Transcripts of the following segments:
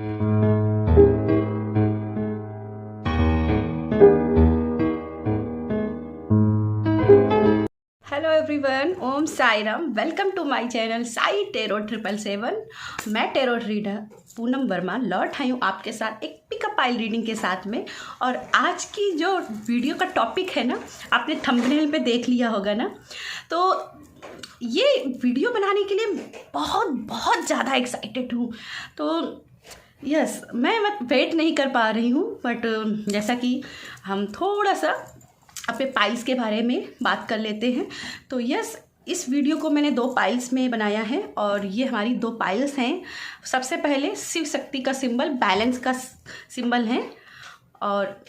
Hello everyone, Om Sai Ram. Welcome to my channel Sai tarot 777। मैं tarot reader Poonam Verma लौट आई हूँ आपके साथ एक पिकअप पाइल रीडिंग के साथ में। और आज की जो वीडियो का टॉपिक है ना, आपने थंबनेल पे देख लिया होगा ना, तो ये वीडियो बनाने के लिए बहुत बहुत ज़्यादा एक्साइटेड हूँ। तो यस, मैं वेट नहीं कर पा रही हूँ, बट जैसा कि हम थोड़ा सा अपने पाइल्स के बारे में बात कर लेते हैं। तो यस, इस वीडियो को मैंने 2 पाइल्स में बनाया है और ये हमारी 2 पाइल्स हैं। सबसे पहले शिव शक्ति का सिंबल, बैलेंस का सिंबल है, और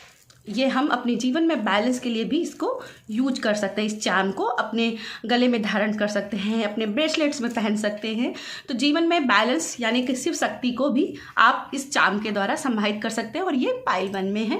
ये हम अपने जीवन में बैलेंस के लिए भी इसको यूज कर सकते हैं। इस चार्म को अपने गले में धारण कर सकते हैं, अपने ब्रेसलेट्स में पहन सकते हैं। तो जीवन में बैलेंस यानी कि शिव शक्ति को भी आप इस चार्म के द्वारा संवाहित कर सकते हैं। और ये पाइल 1 में है।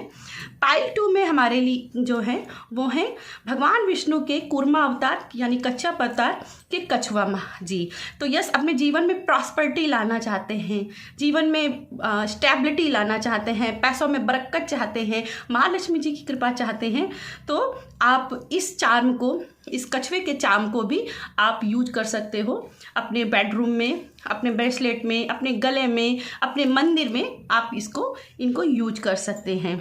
पाइल 2 में हमारे लिए जो है वो है भगवान विष्णु के कूर्मा अवतार यानी कच्छप अवतार के कछुआ माँ जी। तो यस, अपने जीवन में प्रॉस्पेरिटी लाना चाहते हैं, जीवन में स्टेबिलिटी लाना चाहते हैं, पैसों में बरकत चाहते हैं, माँ लक्ष्मी जी की कृपा चाहते हैं, तो आप इस चार्म को, इस कछुए के चार्म को भी आप यूज कर सकते हो अपने बेडरूम में, अपने ब्रेसलेट में, अपने गले में, अपने मंदिर में आप इनको यूज कर सकते हैं।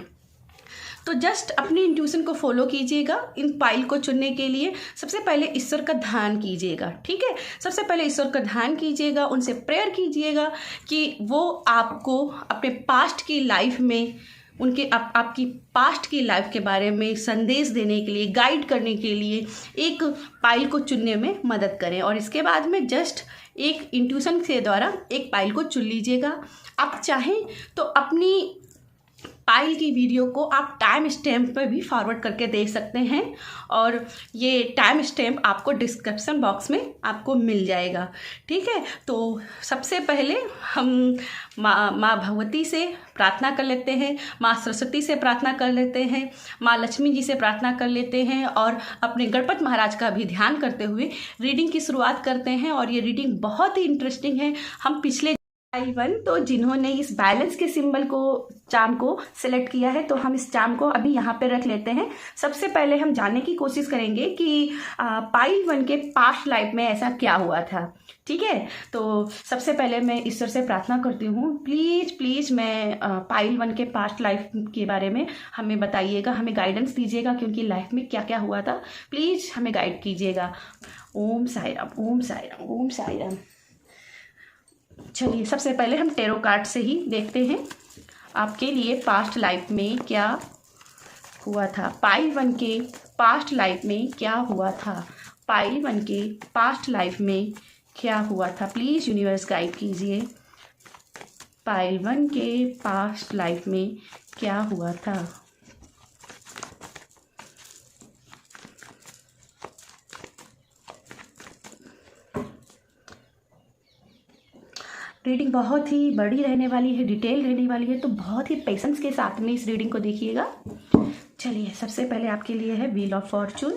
तो जस्ट अपनी इंट्यूशन को फॉलो कीजिएगा। इन पाइल को चुनने के लिए सबसे पहले ईश्वर का ध्यान कीजिएगा, ठीक है। सबसे पहले ईश्वर का ध्यान कीजिएगा, उनसे प्रेयर कीजिएगा कि वो आपको अपने पास्ट की लाइफ में, उनके आपकी पास्ट की लाइफ के बारे में संदेश देने के लिए, गाइड करने के लिए एक पाइल को चुनने में मदद करें। और इसके बाद में जस्ट एक इंट्यूशन के द्वारा एक पाइल को चुन लीजिएगा। आप चाहें तो अपनी पाइल की वीडियो को आप टाइम स्टैम्प पर भी फॉरवर्ड करके देख सकते हैं, और ये टाइम स्टैम्प आपको डिस्क्रिप्शन बॉक्स में आपको मिल जाएगा, ठीक है। तो सबसे पहले हम माँ भगवती से प्रार्थना कर लेते हैं, माँ सरस्वती से प्रार्थना कर लेते हैं, माँ लक्ष्मी जी से प्रार्थना कर लेते हैं, और अपने गणपति महाराज का भी ध्यान करते हुए रीडिंग की शुरुआत करते हैं। और ये रीडिंग बहुत ही इंटरेस्टिंग है। हम पिछले पाइल 1, तो जिन्होंने इस बैलेंस के सिंबल को, चार्म को सिलेक्ट किया है, तो हम इस चार्म को अभी यहाँ पे रख लेते हैं। सबसे पहले हम जानने की कोशिश करेंगे कि पाइल 1 के पास्ट लाइफ में ऐसा क्या हुआ था, ठीक है। तो सबसे पहले मैं ईश्वर से प्रार्थना करती हूँ, प्लीज़ प्लीज़ मैं पाइल 1 के पास्ट लाइफ के बारे में हमें बताइएगा, हमें गाइडेंस दीजिएगा कि उनकी लाइफ में क्या क्या हुआ था। प्लीज़ हमें गाइड कीजिएगा। ओम साई राम, ओम साई राम, ओम साई राम। चलिए, सबसे पहले हम टेरो कार्ड से ही देखते हैं आपके लिए पास्ट लाइफ में क्या हुआ था। पाइल 1 के पास्ट लाइफ में क्या हुआ था, पाइल 1 के पास्ट लाइफ में क्या हुआ था। प्लीज़ यूनिवर्स गाइड कीजिए, पाइल 1 के पास्ट लाइफ में क्या हुआ था। रीडिंग बहुत ही बड़ी रहने वाली है, डिटेल रहने वाली है, तो बहुत ही पेशेंस के साथ में इस रीडिंग को देखिएगा। चलिए, सबसे पहले आपके लिए है wheel of Fortune.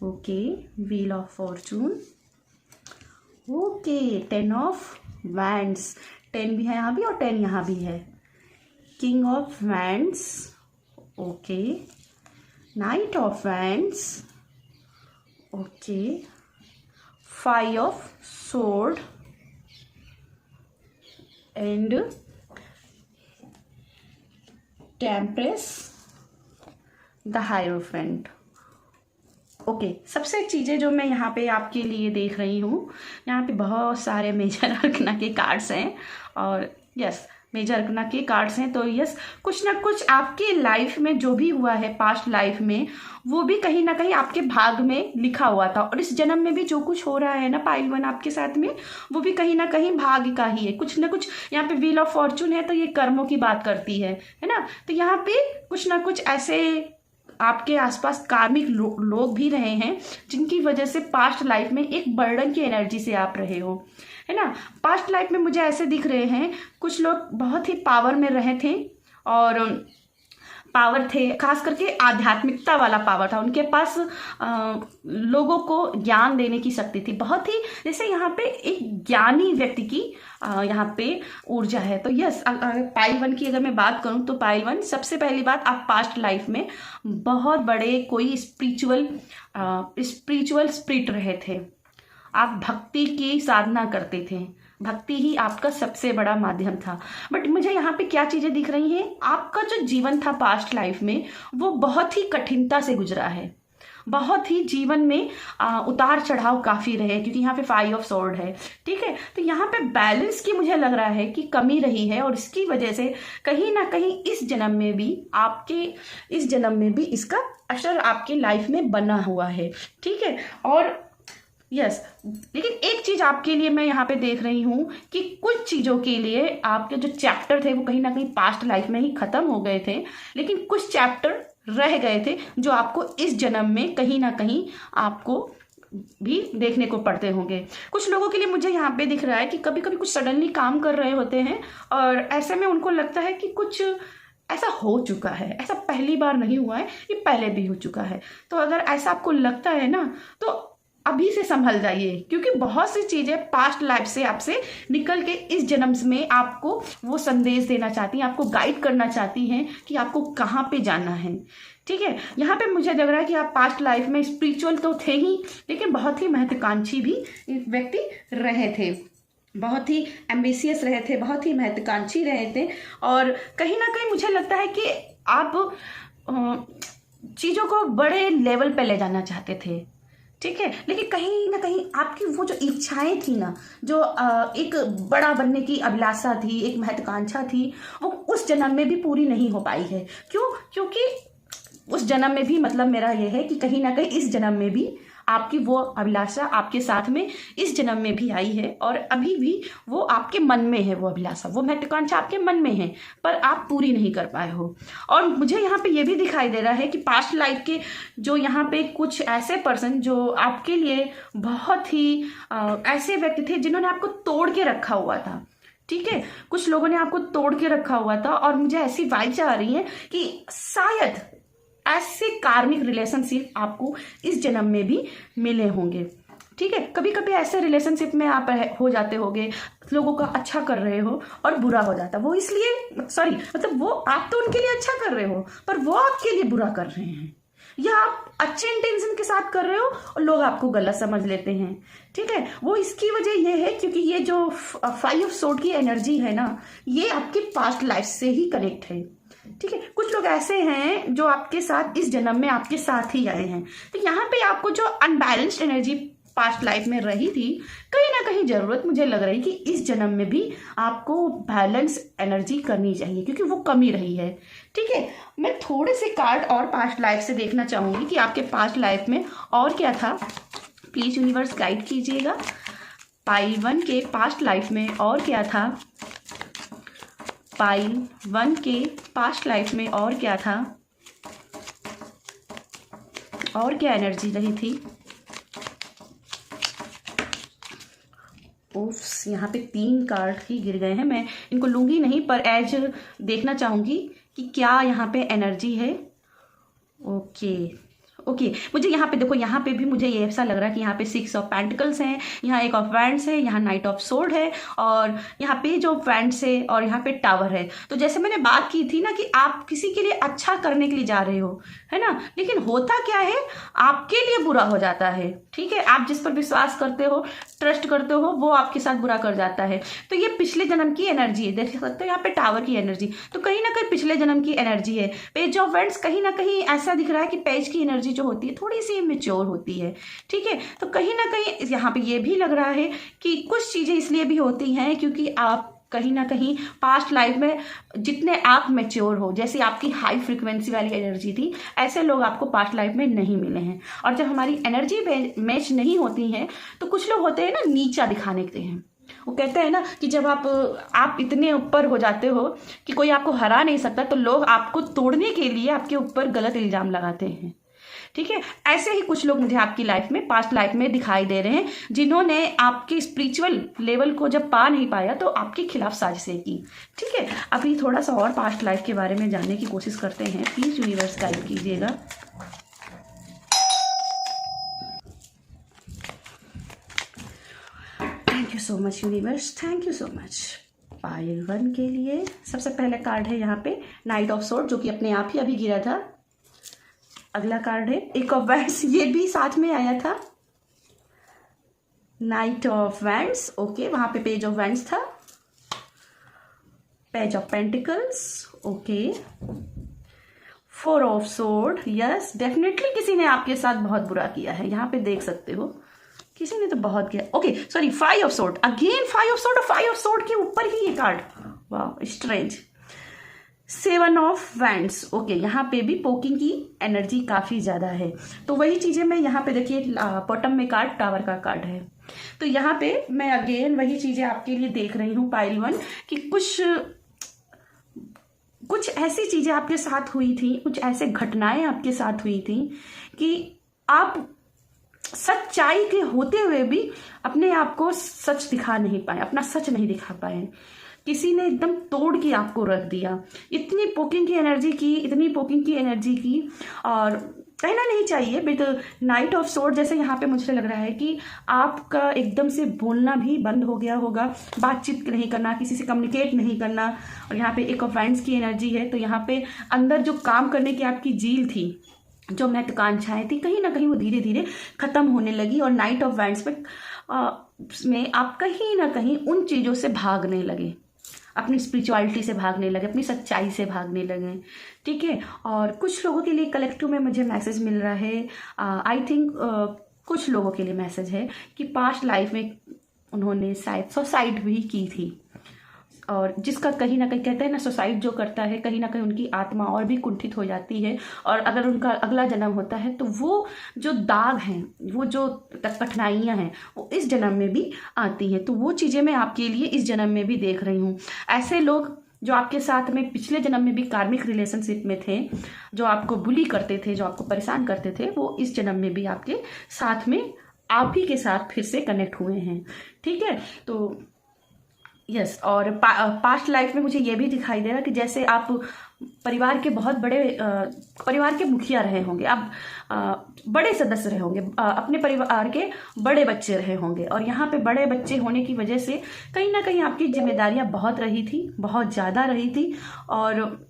Okay, wheel of Fortune. Okay, 10 of wands, 10 भी है यहाँ भी और 10 यहाँ भी है। King of wands, okay, knight of wands, okay, 5 of sword and temperance, the hierophant. Okay, सबसे चीज़ें जो मैं यहाँ पे आपके लिए देख रही हूँ, यहाँ पे बहुत सारे मेजर अर्कना के कार्ड्स हैं, और यस, मेजर अर्कना के कार्ड्स हैं। तो यस, कुछ ना कुछ आपकी लाइफ में जो भी हुआ है पास्ट लाइफ में, वो भी कहीं ना कहीं आपके भाग में लिखा हुआ था। और इस जन्म में भी जो कुछ हो रहा है ना पाइल 1 आपके साथ में, वो भी कहीं ना कहीं भाग्य का ही है। कुछ ना कुछ यहाँ पे व्हील ऑफ फॉर्चून है, तो ये कर्मों की बात करती है ना। तो यहाँ पे कुछ ना कुछ ऐसे आपके आसपास कार्मिक लोग भी रहे हैं, जिनकी वजह से पास्ट लाइफ में एक बर्डन की एनर्जी से आप रहे हो, है ना। पास्ट लाइफ में मुझे ऐसे दिख रहे हैं, कुछ लोग बहुत ही पावर में रहे थे, और पावर थे, खास करके आध्यात्मिकता वाला पावर था उनके पास। लोगों को ज्ञान देने की शक्ति थी, बहुत ही जैसे यहाँ पे एक ज्ञानी व्यक्ति की यहाँ पे ऊर्जा है। तो यस, पाइल 1 की अगर मैं बात करूँ तो पाइल 1, सबसे पहली बात, आप पास्ट लाइफ में बहुत बड़े कोई स्पिरिचुअल स्पिरिट रहे थे। आप भक्ति की साधना करते थे, भक्ति ही आपका सबसे बड़ा माध्यम था। बट मुझे यहाँ पे क्या चीज़ें दिख रही हैं, आपका जो जीवन था पास्ट लाइफ में वो बहुत ही कठिनता से गुजरा है, बहुत ही जीवन में उतार चढ़ाव काफ़ी रहे, क्योंकि यहाँ पे 5 ऑफ स्वॉर्ड है। ठीक है, तो यहाँ पे बैलेंस की मुझे लग रहा है कि कमी रही है, और इसकी वजह से कहीं ना कहीं इस जन्म में भी इसका असर आपके लाइफ में बना हुआ है। ठीक है, और यस, लेकिन एक चीज़ आपके लिए मैं यहाँ पे देख रही हूँ कि कुछ चीज़ों के लिए आपके जो चैप्टर थे वो कहीं ना कहीं पास्ट लाइफ में ही ख़त्म हो गए थे, लेकिन कुछ चैप्टर रह गए थे जो आपको इस जन्म में कहीं ना कहीं आपको भी देखने को पड़ते होंगे। कुछ लोगों के लिए मुझे यहाँ पे दिख रहा है कि कभी कभी कुछ सडनली काम कर रहे होते हैं, और ऐसे में उनको लगता है कि कुछ ऐसा हो चुका है, ऐसा पहली बार नहीं हुआ है, ये पहले भी हो चुका है। तो अगर ऐसा आपको लगता है ना, तो अभी से संभल जाइए, क्योंकि बहुत सी चीज़ें पास्ट लाइफ से आपसे निकल के इस जन्म में आपको वो संदेश देना चाहती हैं, आपको गाइड करना चाहती हैं कि आपको कहाँ पे जाना है। ठीक है, यहाँ पे मुझे लग रहा है कि आप पास्ट लाइफ में स्पिरिचुअल तो थे ही, लेकिन बहुत ही महत्वाकांक्षी भी व्यक्ति रहे थे, बहुत ही एम्बिशियस रहे थे, बहुत ही महत्वाकांक्षी रहे थे, और कहीं ना कहीं मुझे लगता है कि आप चीज़ों को बड़े लेवल पे ले जाना चाहते थे। ठीक है, लेकिन कहीं ना कहीं आपकी वो जो इच्छाएं थी ना, जो एक बड़ा बनने की अभिलाषा थी, एक महत्वाकांक्षा थी, वो उस जन्म में भी पूरी नहीं हो पाई है। क्यों? क्योंकि उस जन्म में भी, मतलब मेरा ये है कि कहीं ना कहीं इस जन्म में भी आपकी वो अभिलाषा आपके साथ में इस जन्म में भी आई है, और अभी भी वो आपके मन में है, वो अभिलाषा, वो महत्वाकांक्षा आपके मन में है, पर आप पूरी नहीं कर पाए हो। और मुझे यहाँ पे ये भी दिखाई दे रहा है कि पास्ट लाइफ के जो यहाँ पे कुछ ऐसे पर्सन जो आपके लिए बहुत ही ऐसे व्यक्ति थे जिन्होंने आपको तोड़ के रखा हुआ था। ठीक है, कुछ लोगों ने आपको तोड़ के रखा हुआ था, और मुझे ऐसी वाइब्स आ रही है कि शायद ऐसे कार्मिक रिलेशनशिप आपको इस जन्म में भी मिले होंगे। ठीक है, कभी कभी ऐसे रिलेशनशिप में आप हो जाते होंगे, लोगों का अच्छा कर रहे हो और बुरा हो जाता, वो इसलिए मतलब वो आप तो उनके लिए अच्छा कर रहे हो, पर वो आपके लिए बुरा कर रहे हैं, या आप अच्छे इंटेंशन के साथ कर रहे हो और लोग आपको गलत समझ लेते हैं। ठीक है, वो इसकी वजह ये है क्योंकि ये जो 5 ऑफ स्वॉर्ड की एनर्जी है ना, ये आपके पास्ट लाइफ से ही कनेक्ट है। ठीक है, कुछ लोग ऐसे हैं जो आपके साथ इस जन्म में आपके साथ ही आए हैं। तो यहाँ पे आपको जो अनबैलेंस्ड एनर्जी पास्ट लाइफ में रही थी, कहीं ना कहीं जरूरत मुझे लग रही कि इस जन्म में भी आपको बैलेंस एनर्जी करनी चाहिए, क्योंकि वो कमी रही है। ठीक है, मैं थोड़े से कार्ड और पास्ट लाइफ से देखना चाहूंगी कि आपके पास्ट लाइफ में और क्या था। प्लीज यूनिवर्स गाइड कीजिएगा, पाइल 1 के पास्ट लाइफ में और क्या था, पाइल 1 के पास्ट लाइफ में और क्या था, और क्या एनर्जी रही थी। ओफ्स, यहाँ पे 3 कार्ड ही गिर गए हैं, मैं इनको लूँगी नहीं, पर एज देखना चाहूँगी कि क्या यहाँ पे एनर्जी है। ओके, मुझे यहाँ पे देखो, यहाँ पे भी मुझे ये ऐसा लग रहा है कि यहाँ पे 6 ऑफ पेंटिकल्स हैं, यहाँ एक ऑफ वैंड्स है, यहाँ नाइट ऑफ सोर्ड है, और यहाँ पे जो वैंड्स है, और यहाँ पे टावर है। तो जैसे मैंने बात की थी ना कि आप किसी के लिए अच्छा करने के लिए जा रहे हो, है ना, लेकिन होता क्या है, आपके लिए बुरा हो जाता है। ठीक है, आप जिस पर विश्वास करते हो, ट्रस्ट करते हो, वो आपके साथ बुरा कर जाता है। तो ये पिछले जन्म की एनर्जी है, देख सकते हो यहाँ पे टावर की एनर्जी, तो कहीं ना कहीं पिछले जन्म की एनर्जी है। पेज ऑफ वैंड्स कहीं ना कहीं ऐसा दिख रहा है कि पेज की एनर्जी जो होती है थोड़ी सी मैच्योर होती है। ठीक है, तो कहीं ना कहीं यहाँ पे ये भी लग रहा है कि कुछ चीज़ें इसलिए भी होती हैं क्योंकि आप कहीं ना कहीं पास्ट लाइफ में जितने आप मैच्योर हो, जैसे आपकी हाई फ्रीक्वेंसी वाली एनर्जी थी, ऐसे लोग आपको पास्ट लाइफ में नहीं मिले हैं। और जब हमारी एनर्जी मैच नहीं होती हैं तो कुछ लोग होते हैं ना, नीचा दिखाने के हैं। वो कहते हैं ना कि जब आप इतने ऊपर हो जाते हो कि कोई आपको हरा नहीं सकता, तो लोग आपको तोड़ने के लिए आपके ऊपर गलत इल्जाम लगाते हैं। ठीक है, ऐसे ही कुछ लोग मुझे आपकी लाइफ में, पास्ट लाइफ में दिखाई दे रहे हैं, जिन्होंने आपके स्पिरिचुअल लेवल को जब पा नहीं पाया तो आपके खिलाफ साजिशें की। ठीक है, अभी थोड़ा सा और पास्ट लाइफ के बारे में जानने की कोशिश करते हैं। प्लीज यूनिवर्स गाइड कीजिएगा। Thank you so much universe, thank you so much. Pile 1 के लिए सबसे पहले कार्ड है यहाँ पे नाइट ऑफ सोर्ड, जो कि अपने आप ही अभी गिरा था। अगला कार्ड है एक ऑफ वैंड्स, ये भी साथ में आया था। नाइट ऑफ वैंड्स, ओके, वहां पे पेज ऑफ वैंड्स था। Page of pentacles, okay. 4 of sword, yes, definitely किसी ने आपके साथ बहुत बुरा किया है, यहाँ पे देख सकते हो, किसी ने तो बहुत किया। Okay sorry, 5 of sword, again 5 of sword, और 5 ऑफ सोर्ड के ऊपर ही ये कार्ड, वाह स्ट्रेंज। 7 ऑफ वैंड्स, ओके, यहाँ पे भी पोकिंग की एनर्जी काफ़ी ज़्यादा है। तो वही चीज़ें मैं यहाँ पे देखिए, बॉटम में कार्ड टावर का कार्ड है, तो यहाँ पे मैं अगेन वही चीज़ें आपके लिए देख रही हूँ पाइल 1, कि कुछ ऐसी चीज़ें आपके साथ हुई थी, कुछ ऐसे घटनाएं आपके साथ हुई थी कि आप सच्चाई के होते हुए भी अपने आप को सच दिखा नहीं पाए, अपना सच नहीं दिखा पाए। किसी ने एकदम तोड़ के आपको रख दिया, इतनी पोकिंग की एनर्जी की, इतनी पोकिंग की एनर्जी की, और कहना नहीं चाहिए बट नाइट ऑफ सोर्ड जैसे यहाँ पे मुझे लग रहा है कि आपका एकदम से बोलना भी बंद हो गया होगा, बातचीत नहीं करना, किसी से कम्युनिकेट नहीं करना। और यहाँ पे एक ऑफ वैंड्स की एनर्जी है, तो यहाँ पे अंदर जो काम करने की आपकी जील थी, जो महत्वाकांक्षाएं थी, कहीं ना कहीं वो धीरे धीरे खत्म होने लगी। और नाइट ऑफ वैंड्स में आप कहीं ना कहीं उन चीज़ों से भागने लगे, अपनी स्पिरिचुअलिटी से भागने लगे, अपनी सच्चाई से भागने लगे। ठीक है, और कुछ लोगों के लिए कलेक्टिव में मुझे मैसेज मिल रहा है, आई थिंक कुछ लोगों के लिए मैसेज है कि पास्ट लाइफ में उन्होंने शायद सुसाइड भी की थी, और जिसका कहीं ना कहीं कहते हैं ना, सुसाइड जो करता है कहीं ना कहीं उनकी आत्मा और भी कुंठित हो जाती है, और अगर उनका अगला जन्म होता है तो वो जो दाग हैं, वो जो कठिनाइयाँ हैं, वो इस जन्म में भी आती हैं। तो वो चीज़ें मैं आपके लिए इस जन्म में भी देख रही हूँ। ऐसे लोग जो आपके साथ में पिछले जन्म में भी कार्मिक रिलेशनशिप में थे, जो आपको बुली करते थे, जो आपको परेशान करते थे, वो इस जन्म में भी आपके साथ में आप ही के साथ फिर से कनेक्ट हुए हैं। ठीक है, तो यस, और पास्ट लाइफ में मुझे ये भी दिखाई दे रहा कि जैसे आप परिवार के बहुत बड़े परिवार के मुखिया रहे होंगे, आप बड़े सदस्य रहे होंगे, अपने परिवार के बड़े बच्चे रहे होंगे, और यहाँ पे बड़े बच्चे होने की वजह से कहीं ना कहीं आपकी जिम्मेदारियाँ बहुत रही थी, बहुत ज़्यादा रही थी, और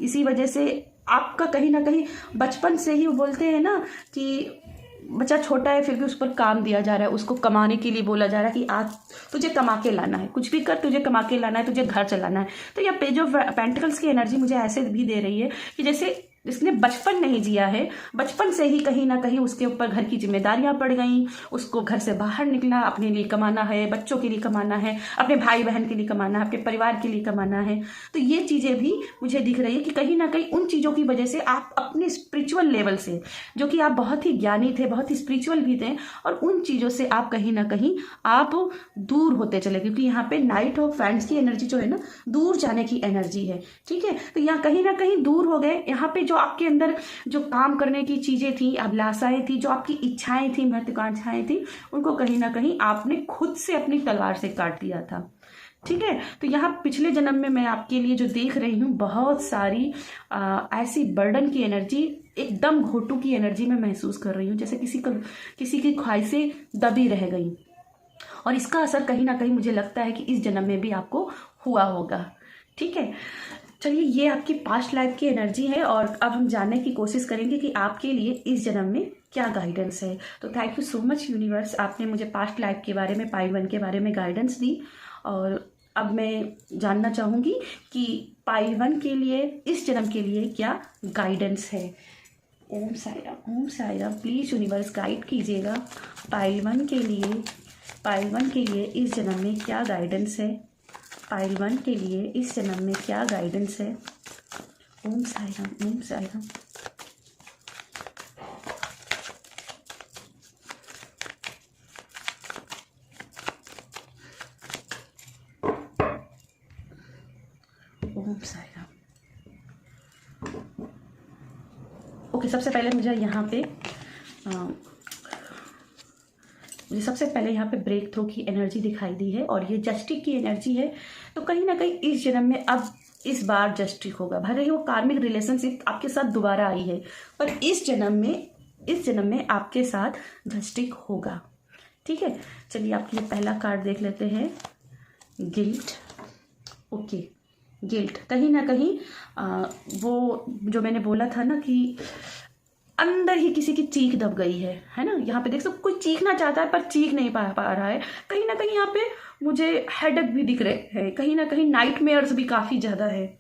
इसी वजह से आपका कहीं ना कहीं बचपन से ही, वो बोलते हैं ना कि बच्चा छोटा है फिर भी उस पर काम दिया जा रहा है, उसको कमाने के लिए बोला जा रहा है कि आज तुझे कमा के लाना है, कुछ भी कर, तुझे कमा के लाना है, तुझे घर चलाना है। तो यह पेज ऑफ पेंटिकल्स की एनर्जी मुझे ऐसे भी दे रही है कि जैसे जिसने बचपन नहीं जिया है, बचपन से ही कहीं ना कहीं उसके ऊपर घर की जिम्मेदारियां पड़ गई, उसको घर से बाहर निकला, अपने लिए कमाना है, बच्चों के लिए कमाना है, अपने भाई बहन के लिए कमाना है, अपने परिवार के लिए कमाना है। तो ये चीज़ें भी मुझे दिख रही है कि कहीं ना कहीं उन चीज़ों की वजह से आप अपने स्पिरिचुअल लेवल से, जो कि आप बहुत ही ज्ञानी थे, बहुत ही स्पिरिचुअल भी थे, और उन चीज़ों से आप कहीं ना कहीं आप दूर होते चले, क्योंकि यहाँ पे नाइट ऑफ वैंड्स की एनर्जी जो है ना, दूर जाने की एनर्जी है। ठीक है, तो यहाँ कहीं ना कहीं दूर हो गए। यहाँ पे जो आपके अंदर जो काम करने की चीजें थी, अभिलाषाएं थी, जो आपकी इच्छाएं थी, महत्वाकांक्षाएं थी, उनको कहीं ना कहीं आपने खुद से अपनी तलवार से काट दिया था। ठीक है, तो यहाँ पिछले जन्म में मैं आपके लिए जो देख रही हूँ, बहुत सारी ऐसी बर्डन की एनर्जी, एकदम घोटू की एनर्जी मैं महसूस कर रही हूँ, जैसे किसी की ख्वाहिशें दबी रह गई, और इसका असर कहीं ना कहीं मुझे लगता है कि इस जन्म में भी आपको हुआ होगा। ठीक है, चलिए, ये आपकी पास्ट लाइफ की एनर्जी है, और अब हम जानने की कोशिश करेंगे कि आपके लिए इस जन्म में क्या गाइडेंस है। तो thank you so much universe, आपने मुझे पास्ट लाइफ के बारे में, पाइल 1 के बारे में गाइडेंस दी, और अब मैं जानना चाहूँगी कि पाइल 1 के लिए, इस जन्म के लिए क्या गाइडेंस है। Om Sai Ram, Om Sai Ram, please universe guide कीजिएगा पाइल 1 के लिए, पाइल 1 के लिए इस जन्म में क्या गाइडेंस है, पाइल 1 के लिए इस जन्म में क्या गाइडेंस है। ओम साई राम, ओम साई राम। ओम साई राम। ओके, सबसे पहले मुझे यहाँ पे मुझे सबसे पहले यहाँ पे ब्रेक थ्रू की एनर्जी दिखाई दी है और ये जस्टिक की एनर्जी है। तो कहीं ना कहीं इस जन्म में अब इस बार जस्टिक होगा, भले ही वो कार्मिक रिलेशनशिप आपके साथ दोबारा आई है, पर इस जन्म में आपके साथ जस्टिक होगा। ठीक है, चलिए आपके लिए पहला कार्ड देख लेते हैं, गिल्ट। ओके, गिल्ट कहीं ना कहीं वो जो मैंने बोला था ना कि अंदर ही किसी की चीख दब गई है ना। यहाँ पे देख सकते, कोई चीखना चाहता है पर चीख नहीं पा रहा है। कहीं ना कहीं यहाँ पे मुझे हेडेक भी दिख रहे हैं, कहीं ना कहीं नाइटमेयर्स भी काफ़ी ज़्यादा है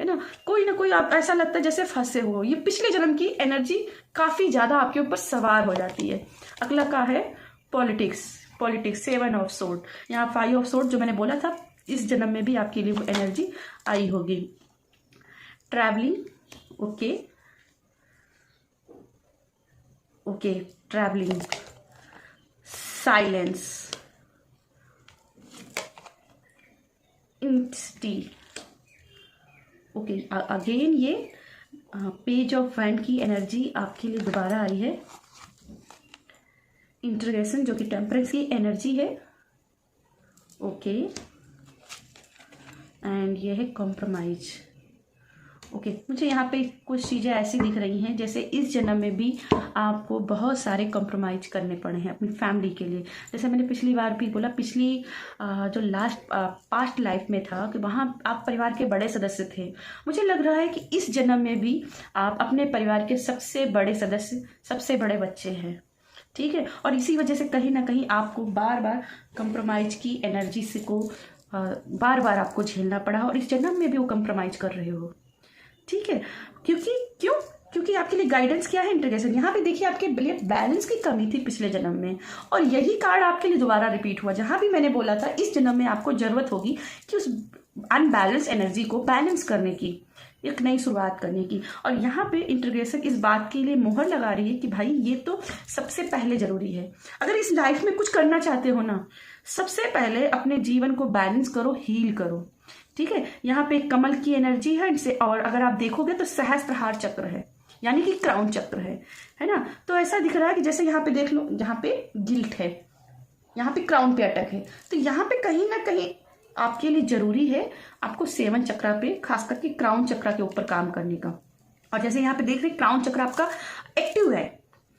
ना। कोई ना कोई आप ऐसा लगता है जैसे फंसे हो। ये पिछले जन्म की एनर्जी काफ़ी ज़्यादा आपके ऊपर सवार हो जाती है। अगला का है पॉलिटिक्स, 7 ऑफ सोर्ड। यहाँ 5 ऑफ सोर्ड जो मैंने बोला था, इस जन्म में भी आपके लिए वो एनर्जी आई होगी। Travelling, okay, travelling, silence, intensity. Okay, again ये पेज ऑफ वैंड की एनर्जी आपके लिए दोबारा आई है। इंटरगेशन जो कि टेम्परेंस की एनर्जी है। ओके, एंड ये है कॉम्प्रोमाइज। ओके, मुझे यहाँ पे कुछ चीज़ें ऐसी दिख रही हैं जैसे इस जन्म में भी आपको बहुत सारे कॉम्प्रोमाइज़ करने पड़े हैं अपनी फैमिली के लिए। जैसे मैंने पिछली बार भी बोला, पिछली जो पास्ट लाइफ में था कि वहाँ आप परिवार के बड़े सदस्य थे। मुझे लग रहा है कि इस जन्म में भी आप अपने परिवार के सबसे बड़े सदस्य, सबसे बड़े बच्चे हैं। ठीक है, और इसी वजह से कहीं ना कहीं आपको बार बार कॉम्प्रोमाइज़ की एनर्जी से को बार बार आपको झेलना पड़ा और इस जन्म में भी वो कॉम्प्रोमाइज़ कर रहे हो। ठीक है, क्योंकि आपके लिए गाइडेंस क्या है, इंटीग्रेशन। यहाँ पे देखिए आपके लिए बैलेंस की कमी थी पिछले जन्म में और यही कार्ड आपके लिए दोबारा रिपीट हुआ। जहाँ भी मैंने बोला था इस जन्म में आपको जरूरत होगी कि उस अनबैलेंस एनर्जी को बैलेंस करने की, एक नई शुरुआत करने की। और यहाँ पे इंटीग्रेशन इस बात के लिए मोहर लगा रही है कि भाई ये तो सबसे पहले जरूरी है। अगर इस लाइफ में कुछ करना चाहते हो ना, सबसे पहले अपने जीवन को बैलेंस करो, हील करो। ठीक है, यहाँ पे कमल की एनर्जी है इनसे, और अगर आप देखोगे तो सहस्त्रहार चक्र है, यानी कि क्राउन चक्र है ना। तो ऐसा दिख रहा है कि जैसे यहाँ पे देख लो, जहाँ पे गिल्ट है, यहाँ पे क्राउन पे अटक है। तो यहाँ पे कहीं ना कहीं आपके लिए जरूरी है आपको 7 चक्रा पे, खास करके क्राउन चक्रा के ऊपर काम करने का। और जैसे यहाँ पे देख रहे क्राउन चक्र आपका एक्टिव है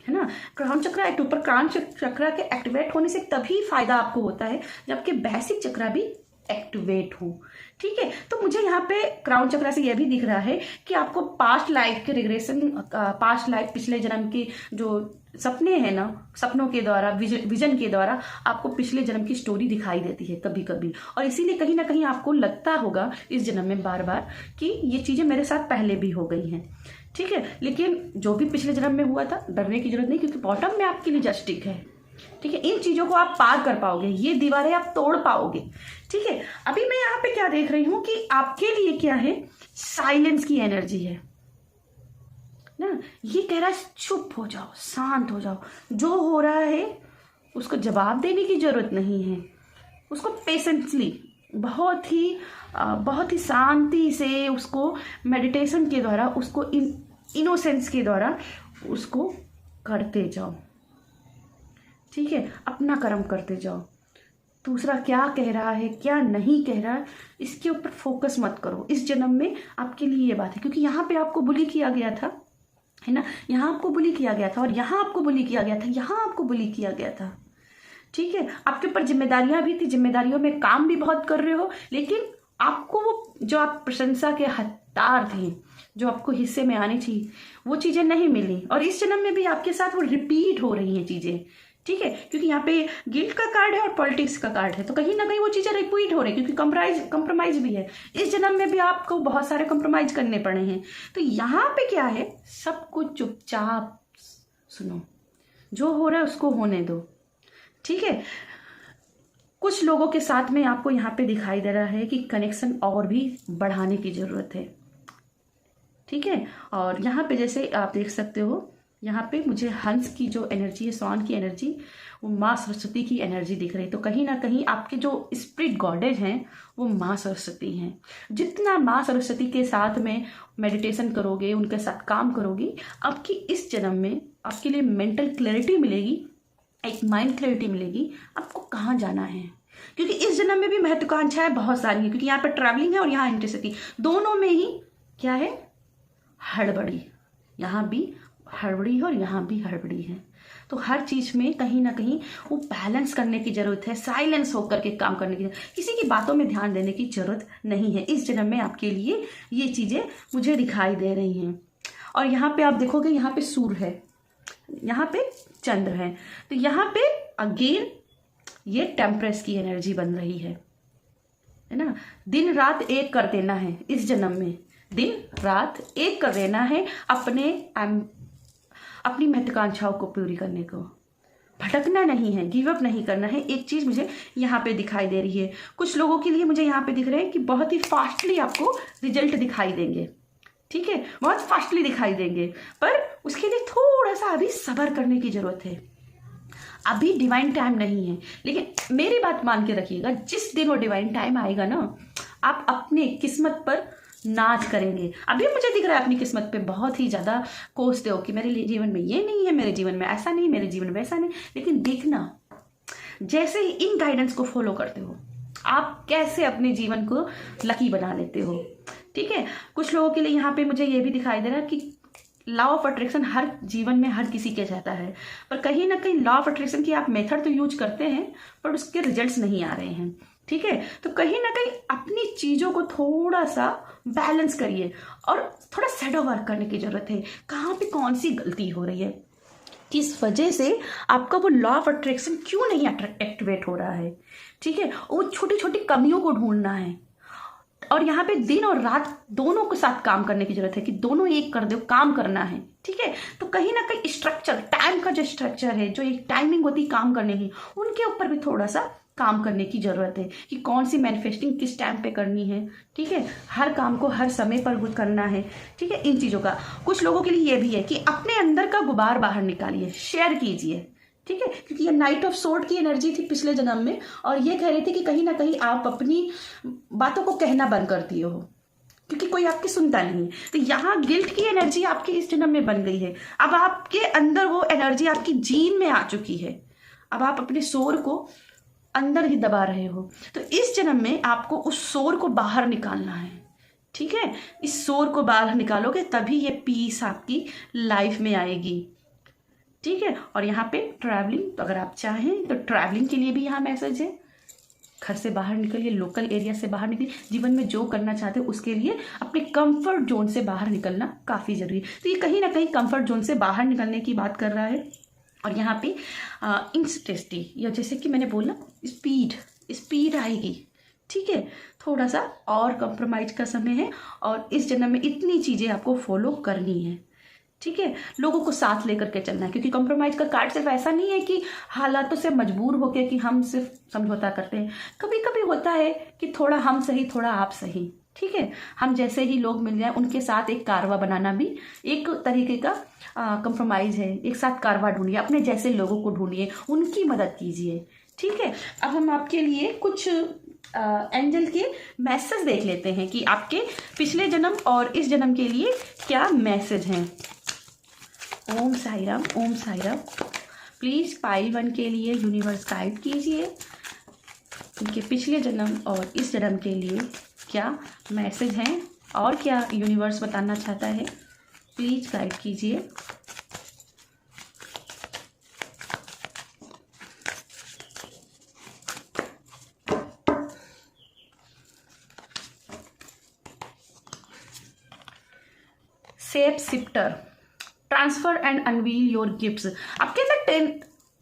ना। क्राउन चक्रा एक्टिव, पर क्राउन चक्रा के एक्टिवेट होने से तभी फायदा आपको होता है जबकि बेसिक चक्रा भी एक्टिवेट हो। ठीक है, तो मुझे यहाँ पे क्राउन चक्रा से यह भी दिख रहा है कि आपको पास्ट लाइफ के रिग्रेशन, पास्ट लाइफ पिछले जन्म के जो सपने हैं ना, सपनों के द्वारा, विजन के द्वारा आपको पिछले जन्म की स्टोरी दिखाई देती है कभी कभी, और इसीलिए कहीं ना कहीं आपको लगता होगा इस जन्म में बार बार कि ये चीजें मेरे साथ पहले भी हो गई हैं। ठीक है, लेकिन जो भी पिछले जन्म में हुआ था डरने की जरूरत नहीं, क्योंकि बॉटम में आपके लिए जस्टिक है। ठीक है, इन चीजों को आप पार कर पाओगे, ये दीवारें आप तोड़ पाओगे। ठीक है, अभी मैं यहाँ पे क्या देख रही हूं कि आपके लिए क्या है, साइलेंस की एनर्जी है ना। ये कह रहा है चुप हो जाओ, शांत हो जाओ, जो हो रहा है उसको जवाब देने की जरूरत नहीं है, उसको पेशेंटली बहुत ही शांति से, उसको मेडिटेशन के द्वारा, उसको इनोसेंस के द्वारा उसको करते जाओ। ठीक है, अपना कर्म करते जाओ। दूसरा क्या कह रहा है, क्या नहीं कह रहा है, इसके ऊपर फोकस मत करो। इस जन्म में आपके लिए ये बात है, क्योंकि यहाँ पे आपको बुली किया गया था, है ना। यहाँ आपको बुली किया गया था, और यहाँ आपको बुली किया गया था, यहाँ आपको बुली किया गया था। ठीक है, आपके ऊपर जिम्मेदारियां भी थी, जिम्मेदारियों में काम भी बहुत कर रहे हो, लेकिन आपको वो जो आप प्रशंसा के हकदार थे, जो आपको हिस्से में आनी थी, वो चीजें नहीं मिली। और इस जन्म में भी आपके साथ वो रिपीट हो रही हैं चीजें। ठीक है, क्योंकि यहाँ पे गिल्ट का कार्ड है और पॉलिटिक्स का कार्ड है, तो कहीं ना कहीं वो चीजें रिपीट हो रही है, क्योंकि कंप्रोमाइज भी है। इस जन्म में भी आपको बहुत सारे कंप्रोमाइज करने पड़े हैं। तो यहाँ पे क्या है, सब कुछ चुपचाप सुनो, जो हो रहा है उसको होने दो। ठीक है, कुछ लोगों के साथ में आपको यहाँ पे दिखाई दे रहा है कि कनेक्शन और भी बढ़ाने की जरूरत है। ठीक है, और यहाँ पे जैसे आप देख सकते हो, यहाँ पे मुझे हंस की जो एनर्जी है, स्वान की एनर्जी, वो माँ सरस्वती की एनर्जी दिख रही। तो कहीं ना कहीं आपके जो स्पिरिट गॉडेज हैं वो माँ सरस्वती हैं। जितना माँ सरस्वती के साथ में मेडिटेशन करोगे, उनके साथ काम करोगी, आपकी इस जन्म में आपके लिए मेंटल क्लैरिटी मिलेगी, एक माइंड क्लैरिटी मिलेगी, आपको कहाँ जाना है। क्योंकि इस जन्म में भी महत्वाकांक्षाएं बहुत सारी हैं, क्योंकि यहाँ पर ट्रैवलिंग है और यहाँ इंटरसिटी, दोनों में ही क्या है, हड़बड़ी। यहाँ भी हड़बड़ी है और यहाँ भी हड़बड़ी है। तो हर चीज में कहीं ना कहीं वो बैलेंस करने की जरूरत है, साइलेंस होकर के काम करने की, किसी की बातों में ध्यान देने की जरूरत नहीं है। इस जन्म में आपके लिए ये चीजें मुझे दिखाई दे रही हैं। और यहाँ पे आप देखोगे, यहाँ पे सूर्य है, यहाँ पे चंद्र है, तो यहाँ पे अगेन ये टेम्परेंस की एनर्जी बन रही है ना। दिन रात एक कर देना है इस जन्म में, दिन रात एक कर देना है अपनी महत्वाकांक्षाओं को पूरी करने को। भटकना नहीं है, गिव अप नहीं करना है। एक चीज मुझे यहाँ पे दिखाई दे रही है, कुछ लोगों के लिए मुझे यहाँ पे दिख रहे हैं कि बहुत ही फास्टली आपको रिजल्ट दिखाई देंगे, ठीक है, बहुत फास्टली दिखाई देंगे, पर उसके लिए थोड़ा सा अभी सब्र करने की जरूरत है। अभी डिवाइन टाइम नहीं है, लेकिन मेरी बात मान के रखिएगा, जिस दिन वो डिवाइन टाइम आएगा ना, आप अपने किस्मत पर नाच करेंगे। अभी मुझे दिख रहा है अपनी किस्मत पे बहुत ही ज्यादा कोसते हो कि मेरे जीवन में ये नहीं है, मेरे जीवन में ऐसा नहीं, मेरे जीवन में वैसा नहीं। लेकिन देखना, जैसे ही इन गाइडेंस को फॉलो करते हो, आप कैसे अपने जीवन को लकी बना लेते हो, ठीक है। कुछ लोगों के लिए यहाँ पे मुझे ये भी दिखाई दे रहा है कि लॉ ऑफ अट्रैक्शन हर जीवन में हर किसी के चाहता है, पर कहीं ना कहीं लॉ ऑफ अट्रैक्शन की आप मेथड तो यूज करते हैं, पर उसके रिजल्ट्स नहीं आ रहे हैं, ठीक है। तो कहीं ना कहीं अपनी चीजों को थोड़ा सा बैलेंस करिए और थोड़ा शैडो वर्क करने की जरूरत है। कहाँ पे कौन सी गलती हो रही है, किस वजह से आपका वो लॉ ऑफ अट्रैक्शन क्यों नहीं एक्टिवेट हो रहा है, ठीक है। वो छोटी छोटी कमियों को ढूंढना है। और यहाँ पे दिन और रात दोनों के साथ काम करने की जरूरत है, कि दोनों एक कर दो, काम करना है, ठीक है। तो कहीं ना कहीं स्ट्रक्चर, टाइम का जो स्ट्रक्चर है, जो एक टाइमिंग होती है काम करने की, उनके ऊपर भी थोड़ा सा काम करने की जरूरत है कि कौन सी मैनिफेस्टिंग किस टाइम पे करनी है, ठीक है। हर काम को हर समय पर करना है, ठीक है। इन चीजों का कुछ लोगों के लिए ये भी है कि अपने अंदर का गुबार बाहर निकालिए, शेयर कीजिए, ठीक है। क्योंकि ये नाइट ऑफ सोर्ड की एनर्जी थी पिछले जन्म में, और ये कह रही थी कि कहीं ना कहीं आप अपनी बातों को कहना बंद कर दिए हो, क्योंकि कोई आपकी सुनता नहीं। तो यहाँ गिल्ट की एनर्जी आपकी इस जन्म में बन गई है। अब आपके अंदर वो एनर्जी आपकी जीन में आ चुकी है। अब आप अपने शोर को अंदर ही दबा रहे हो। तो इस जन्म में आपको उस शोर को बाहर निकालना है, ठीक है। इस शोर को बाहर निकालोगे तभी ये पीस आपकी लाइफ में आएगी, ठीक है। और यहाँ पे ट्रैवलिंग, तो अगर आप चाहें तो ट्रैवलिंग के लिए भी यहाँ मैसेज है। घर से बाहर निकलिए, लोकल एरिया से बाहर निकलिए। जीवन में जो करना चाहते हो उसके लिए अपने कंफर्ट जोन से बाहर निकलना काफ़ी जरूरी है। तो ये कहीं ना कहीं कंफर्ट जोन से बाहर निकलने की बात कर रहा है। और यहाँ पे इंटेंसिटी, या जैसे कि मैंने बोला, स्पीड आएगी, ठीक है। थोड़ा सा और कंप्रोमाइज का समय है, और इस जन्म में इतनी चीज़ें आपको फॉलो करनी है, ठीक है। लोगों को साथ लेकर के चलना है, क्योंकि कॉम्प्रोमाइज का कार्ड सिर्फ ऐसा नहीं है कि हालातों से मजबूर होकर कि हम सिर्फ समझौता करते हैं। कभी कभी होता है कि थोड़ा हम सही, थोड़ा आप सही, ठीक है। हम जैसे ही लोग मिल जाए उनके साथ एक कारवा बनाना भी एक तरीके का कॉम्प्रोमाइज है। एक साथ कारवा ढूंढिए, अपने जैसे लोगों को ढूंढिए, उनकी मदद कीजिए, ठीक है। अब हम आपके लिए कुछ एंजल के मैसेज देख लेते हैं कि आपके पिछले जन्म और इस जन्म के लिए क्या मैसेज हैं। ओम साई राम, ओम साई राम। प्लीज़ पाइल 1 के लिए यूनिवर्स गाइड कीजिए, उनके पिछले जन्म और इस जन्म के लिए क्या मैसेज हैं और क्या यूनिवर्स बताना चाहता है, प्लीज़ गाइड कीजिए। Shape shifter, transfer and unveil your gifts. आपके अंदर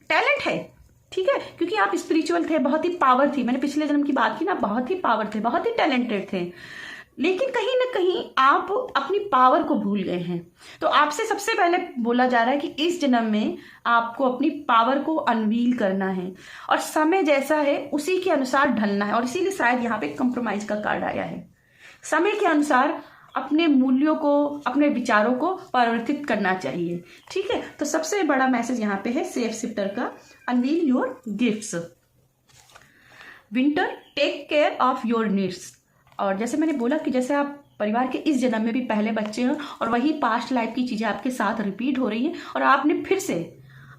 टैलेंट है, ठीक है, क्योंकि आप स्पिरिचुअल थे, बहुत ही पावर थी। मैंने पिछले जन्म की बात की ना, बहुत ही पावर थे, बहुत ही टैलेंटेड थे, लेकिन कहीं ना कहीं आप अपनी पावर को भूल गए हैं। तो आपसे सबसे पहले बोला जा रहा है कि इस जन्म में आपको अपनी पावर को अनवील करना है, और समय जैसा है उसी के अनुसार ढलना है। और इसीलिए शायद यहाँ पे कंप्रोमाइज का कार्ड आया है। समय के अनुसार अपने मूल्यों को, अपने विचारों को परिवर्तित करना चाहिए, ठीक है। तो सबसे बड़ा मैसेज यहाँ पे है सेफ शिफ्टर का, unveil your gifts. Winter, take care of your needs. और जैसे मैंने बोला कि जैसे आप परिवार के इस जन्म में भी पहले बच्चे हैं और वही पास्ट लाइफ की चीज़ें आपके साथ रिपीट हो रही हैं और आपने फिर से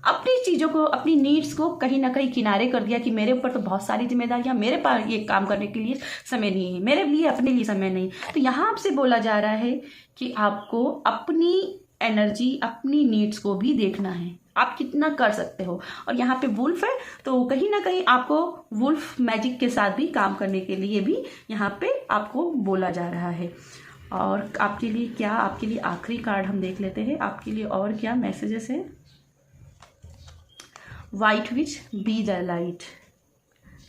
अपनी चीज़ों को, अपनी नीड्स को कहीं ना कहीं किनारे कर दिया कि मेरे ऊपर तो बहुत सारी जिम्मेदारियां, मेरे पास ये काम करने के लिए समय नहीं है, मेरे लिए अपने लिए समय नहीं। तो यहाँ आपसे बोला जा रहा है कि आपको अपनी एनर्जी, अपनी नीड्स को भी देखना है, आप कितना कर सकते हो। और यहाँ पे वुल्फ है तो कहीं ना कहीं आपको वुल्फ मैजिक के साथ भी काम करने के लिए भी यहाँ पे आपको बोला जा रहा है। और आपके लिए क्या, आपके लिए आखिरी कार्ड हम देख लेते हैं, आपके लिए और क्या मैसेजेस है। White which, be the light,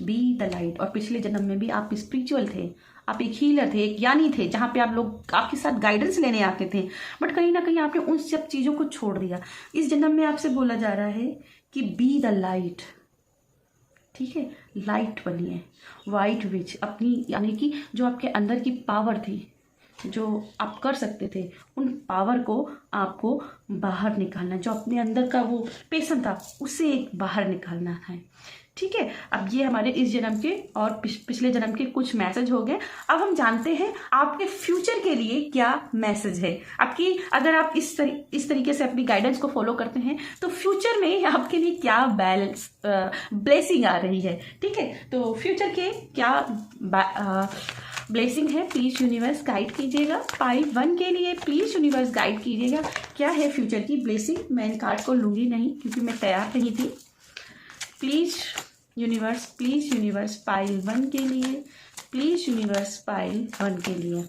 be the light. और पिछले जन्म में भी आप स्पिरिचुअल थे, आप एक हीलर थे, एक ज्ञानी थे, जहाँ पे आप लोग आपके साथ गाइडेंस लेने आते थे, बट कहीं ना कहीं आपने उन सब चीज़ों को छोड़ दिया। इस जन्म में आपसे बोला जा रहा है कि बी द लाइट, ठीक है, लाइट बनिए। वाइट विच, अपनी यानी कि जो आपके अंदर की पावर थी, जो आप कर सकते थे, उन पावर को आपको बाहर निकालना, जो अपने अंदर का वो पैशन था उसे एक बाहर निकालना है, ठीक है। अब ये हमारे इस जन्म के और पिछले जन्म के कुछ मैसेज हो गए। अब हम जानते हैं आपके फ्यूचर के लिए क्या मैसेज है आपकी। अगर आप इस तरीके से अपनी गाइडेंस को फॉलो करते हैं तो फ्यूचर में आपके लिए क्या बैलेंस ब्लेसिंग आ रही है, ठीक है। तो फ्यूचर के क्या ब्लेसिंग है, प्लीज यूनिवर्स गाइड कीजिएगा। पाइल 1 के लिए प्लीज यूनिवर्स गाइड कीजिएगा क्या है फ्यूचर की ब्लेसिंग। मैं इन कार्ड को लूंगी नहीं क्योंकि मैं तैयार नहीं थी। प्लीज यूनिवर्स पाइल 1 के लिए, प्लीज यूनिवर्स पाइल 1 के लिए।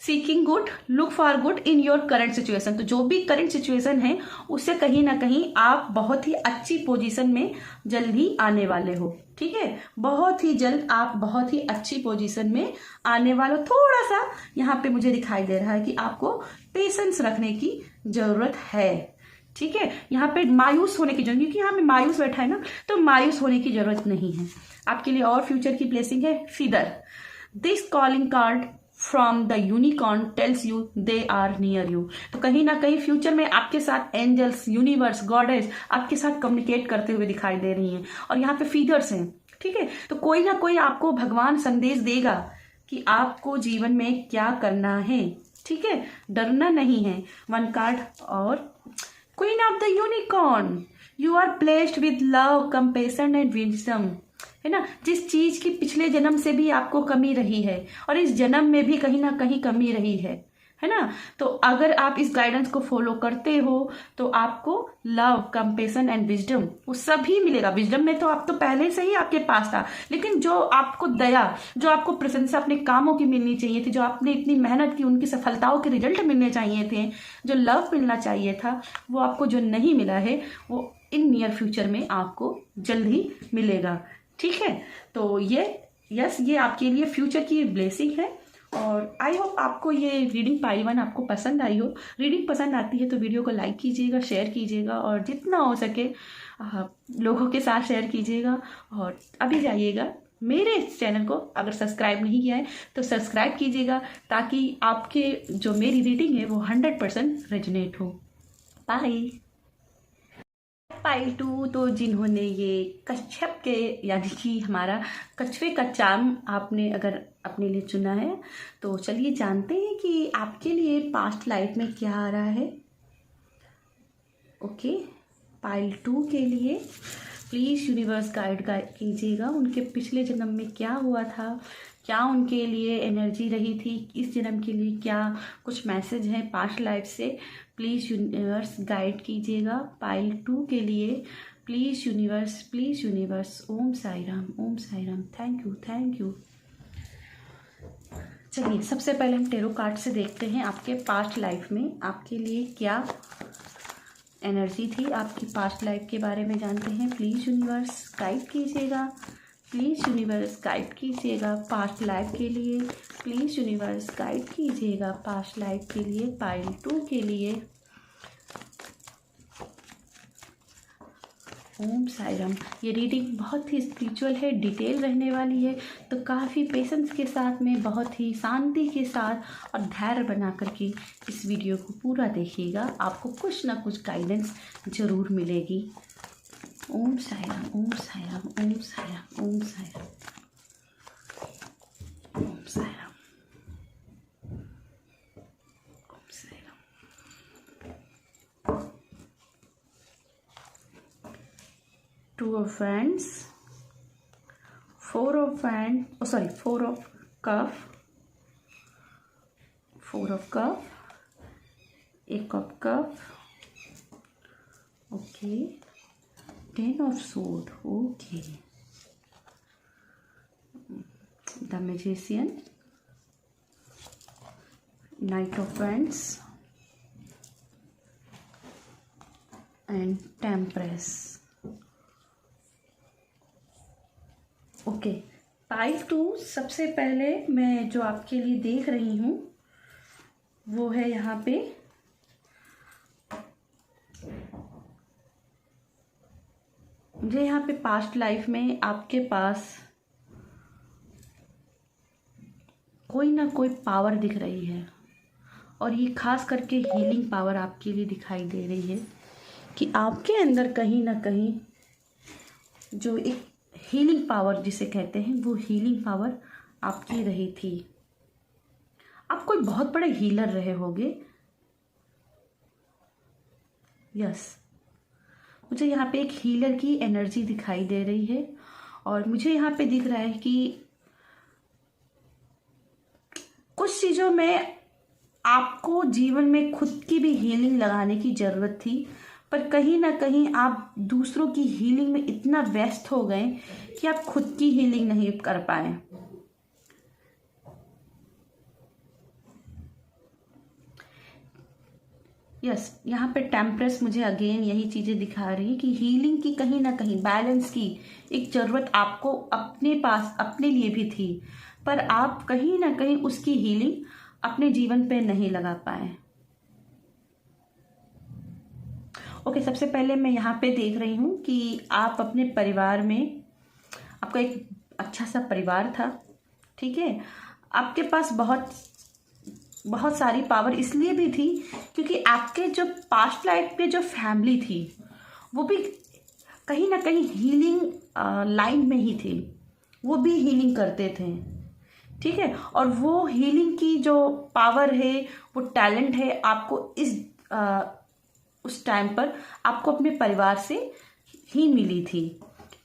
Seeking good, look for good in your current situation. तो जो भी करंट सिचुएशन है उससे कहीं ना कहीं आप बहुत ही अच्छी पोजीशन में जल्द ही आने वाले हो, ठीक है। बहुत ही जल्द आप बहुत ही अच्छी पोजीशन में आने वाले हो। थोड़ा सा यहाँ पे मुझे दिखाई दे रहा है कि आपको पेशेंस रखने की जरूरत है, ठीक है। यहाँ पे मायूस होने की जरूरत, क्योंकि यहाँ पे मायूस बैठा है ना, तो मायूस होने की जरूरत नहीं है। आपके लिए और फ्यूचर की ब्लेसिंग है feather. This calling card from the unicorn tells you they are near you. तो कहीं ना कहीं फ्यूचर में आपके साथ एंजल्स, यूनिवर्स, गॉडेस आपके साथ कम्युनिकेट करते हुए दिखाई दे रही हैं। और यहाँ पे फीदर्स हैं, ठीक है। तो कोई ना कोई आपको भगवान संदेश देगा कि आपको जीवन में क्या करना है, ठीक है। डरना नहीं है। 1 कार्ड और queen of the unicorn, you are blessed with love, compassion and wisdom, है ना। जिस चीज की पिछले जन्म से भी आपको कमी रही है और इस जन्म में भी कहीं ना कहीं कमी रही है ना। तो अगर आप इस गाइडेंस को फॉलो करते हो तो आपको लव, कंपैशन एंड विजडम वो सभी मिलेगा। विजडम में तो आप तो पहले से ही आपके पास था, लेकिन जो आपको दया, जो आपको प्रशंसा अपने कामों की मिलनी चाहिए थी, जो आपने इतनी मेहनत की उनकी सफलताओं के रिजल्ट मिलने चाहिए थे, जो लव मिलना चाहिए था, वो आपको जो नहीं मिला है वो इन नियर फ्यूचर में आपको जल्द ही मिलेगा, ठीक है। तो ये आपके लिए फ्यूचर की ब्लेसिंग है। और आई होप आपको ये रीडिंग पाइल 1 आपको पसंद आई हो। रीडिंग पसंद आती है तो वीडियो को लाइक कीजिएगा, शेयर कीजिएगा और जितना हो सके लोगों के साथ शेयर कीजिएगा। और अभी जाइएगा मेरे इस चैनल को अगर सब्सक्राइब नहीं किया है तो सब्सक्राइब कीजिएगा, ताकि आपके जो मेरी रीडिंग है वो 100% रेजोनेट हो। बाय। पाइल 2 तो जिन्होंने ये कच्छप के यानी कि हमारा कछुए का चार्म आपने अगर अपने लिए चुना है तो चलिए जानते हैं कि आपके लिए पास्ट लाइफ में क्या आ रहा है। ओके, पाइल 2 के लिए प्लीज़ यूनिवर्स गाइड कीजिएगा उनके पिछले जन्म में क्या हुआ था, क्या उनके लिए एनर्जी रही थी, इस जन्म के लिए क्या कुछ मैसेज है पास्ट लाइफ से। प्लीज़ यूनिवर्स गाइड कीजिएगा पाइल 2 के लिए। Please universe. Om Sai Ram. Thank you. चलिए सबसे पहले हम टेरो कार्ड से देखते हैं आपके पास्ट लाइफ में आपके लिए क्या एनर्जी थी, आपकी पास्ट लाइफ के बारे में जानते हैं। प्लीज़ यूनिवर्स गाइड कीजिएगा, पास्ट लाइफ के लिए। प्लीज़ यूनिवर्स गाइड कीजिएगा पास्ट लाइफ के लिए पाइल 2 के लिए। ओम साई राम। ये रीडिंग बहुत ही स्पिरिचुअल है, डिटेल रहने वाली है, तो काफ़ी पेशेंस के साथ में, बहुत ही शांति के साथ और धैर्य बना करके इस वीडियो को पूरा देखिएगा। आपको कुछ ना कुछ गाइडेंस ज़रूर मिलेगी। Om Sai Ram, Om Sai Ram, Om Sai Ram, Om Sai Ram, Om Sai Ram, Om Sai Ram. Two of Wands, Four of Wands, oh sorry, Four of Cup, Four of Cup, एक of Cup, okay, Ten of Sword, okay, the Magician, Knight of Wands, and Temperance. Okay, 5-2 सबसे पहले मैं जो आपके लिए देख रही हूँ वो है यहाँ पे मुझे यहाँ पे पास्ट लाइफ में आपके पास कोई ना कोई पावर दिख रही है और ये खास करके हीलिंग पावर आपके लिए दिखाई दे रही है कि आपके अंदर कहीं ना कहीं जो एक हीलिंग पावर जिसे कहते हैं वो हीलिंग पावर आपकी रही थी। आप कोई बहुत बड़े हीलर रहे होंगे। यस, मुझे यहाँ पे एक हीलर की एनर्जी दिखाई दे रही है और मुझे यहाँ पे दिख रहा है कि कुछ चीज़ों में आपको जीवन में खुद की भी हीलिंग लगाने की ज़रूरत थी, पर कहीं ना कहीं आप दूसरों की हीलिंग में इतना व्यस्त हो गए कि आप खुद की हीलिंग नहीं कर पाए। यस, यहाँ पे टेम्परेंस मुझे अगेन यही चीज़ें दिखा रही है कि हीलिंग की कहीं ना कहीं बैलेंस की एक ज़रूरत आपको अपने पास अपने लिए भी थी, पर आप कहीं ना कहीं उसकी हीलिंग अपने जीवन पे नहीं लगा पाए। ओके, सबसे पहले मैं यहाँ पे देख रही हूँ कि आप अपने परिवार में, आपका एक अच्छा सा परिवार था, ठीक है। आपके पास बहुत सारी पावर इसलिए भी थी क्योंकि आपके जो पास्ट लाइफ में जो फैमिली थी वो भी कहीं ना कहीं हीलिंग लाइन में ही थी, वो भी हीलिंग करते थे, ठीक है। और वो हीलिंग की जो पावर है, वो टैलेंट है, आपको उस टाइम पर आपको अपने परिवार से ही मिली थी,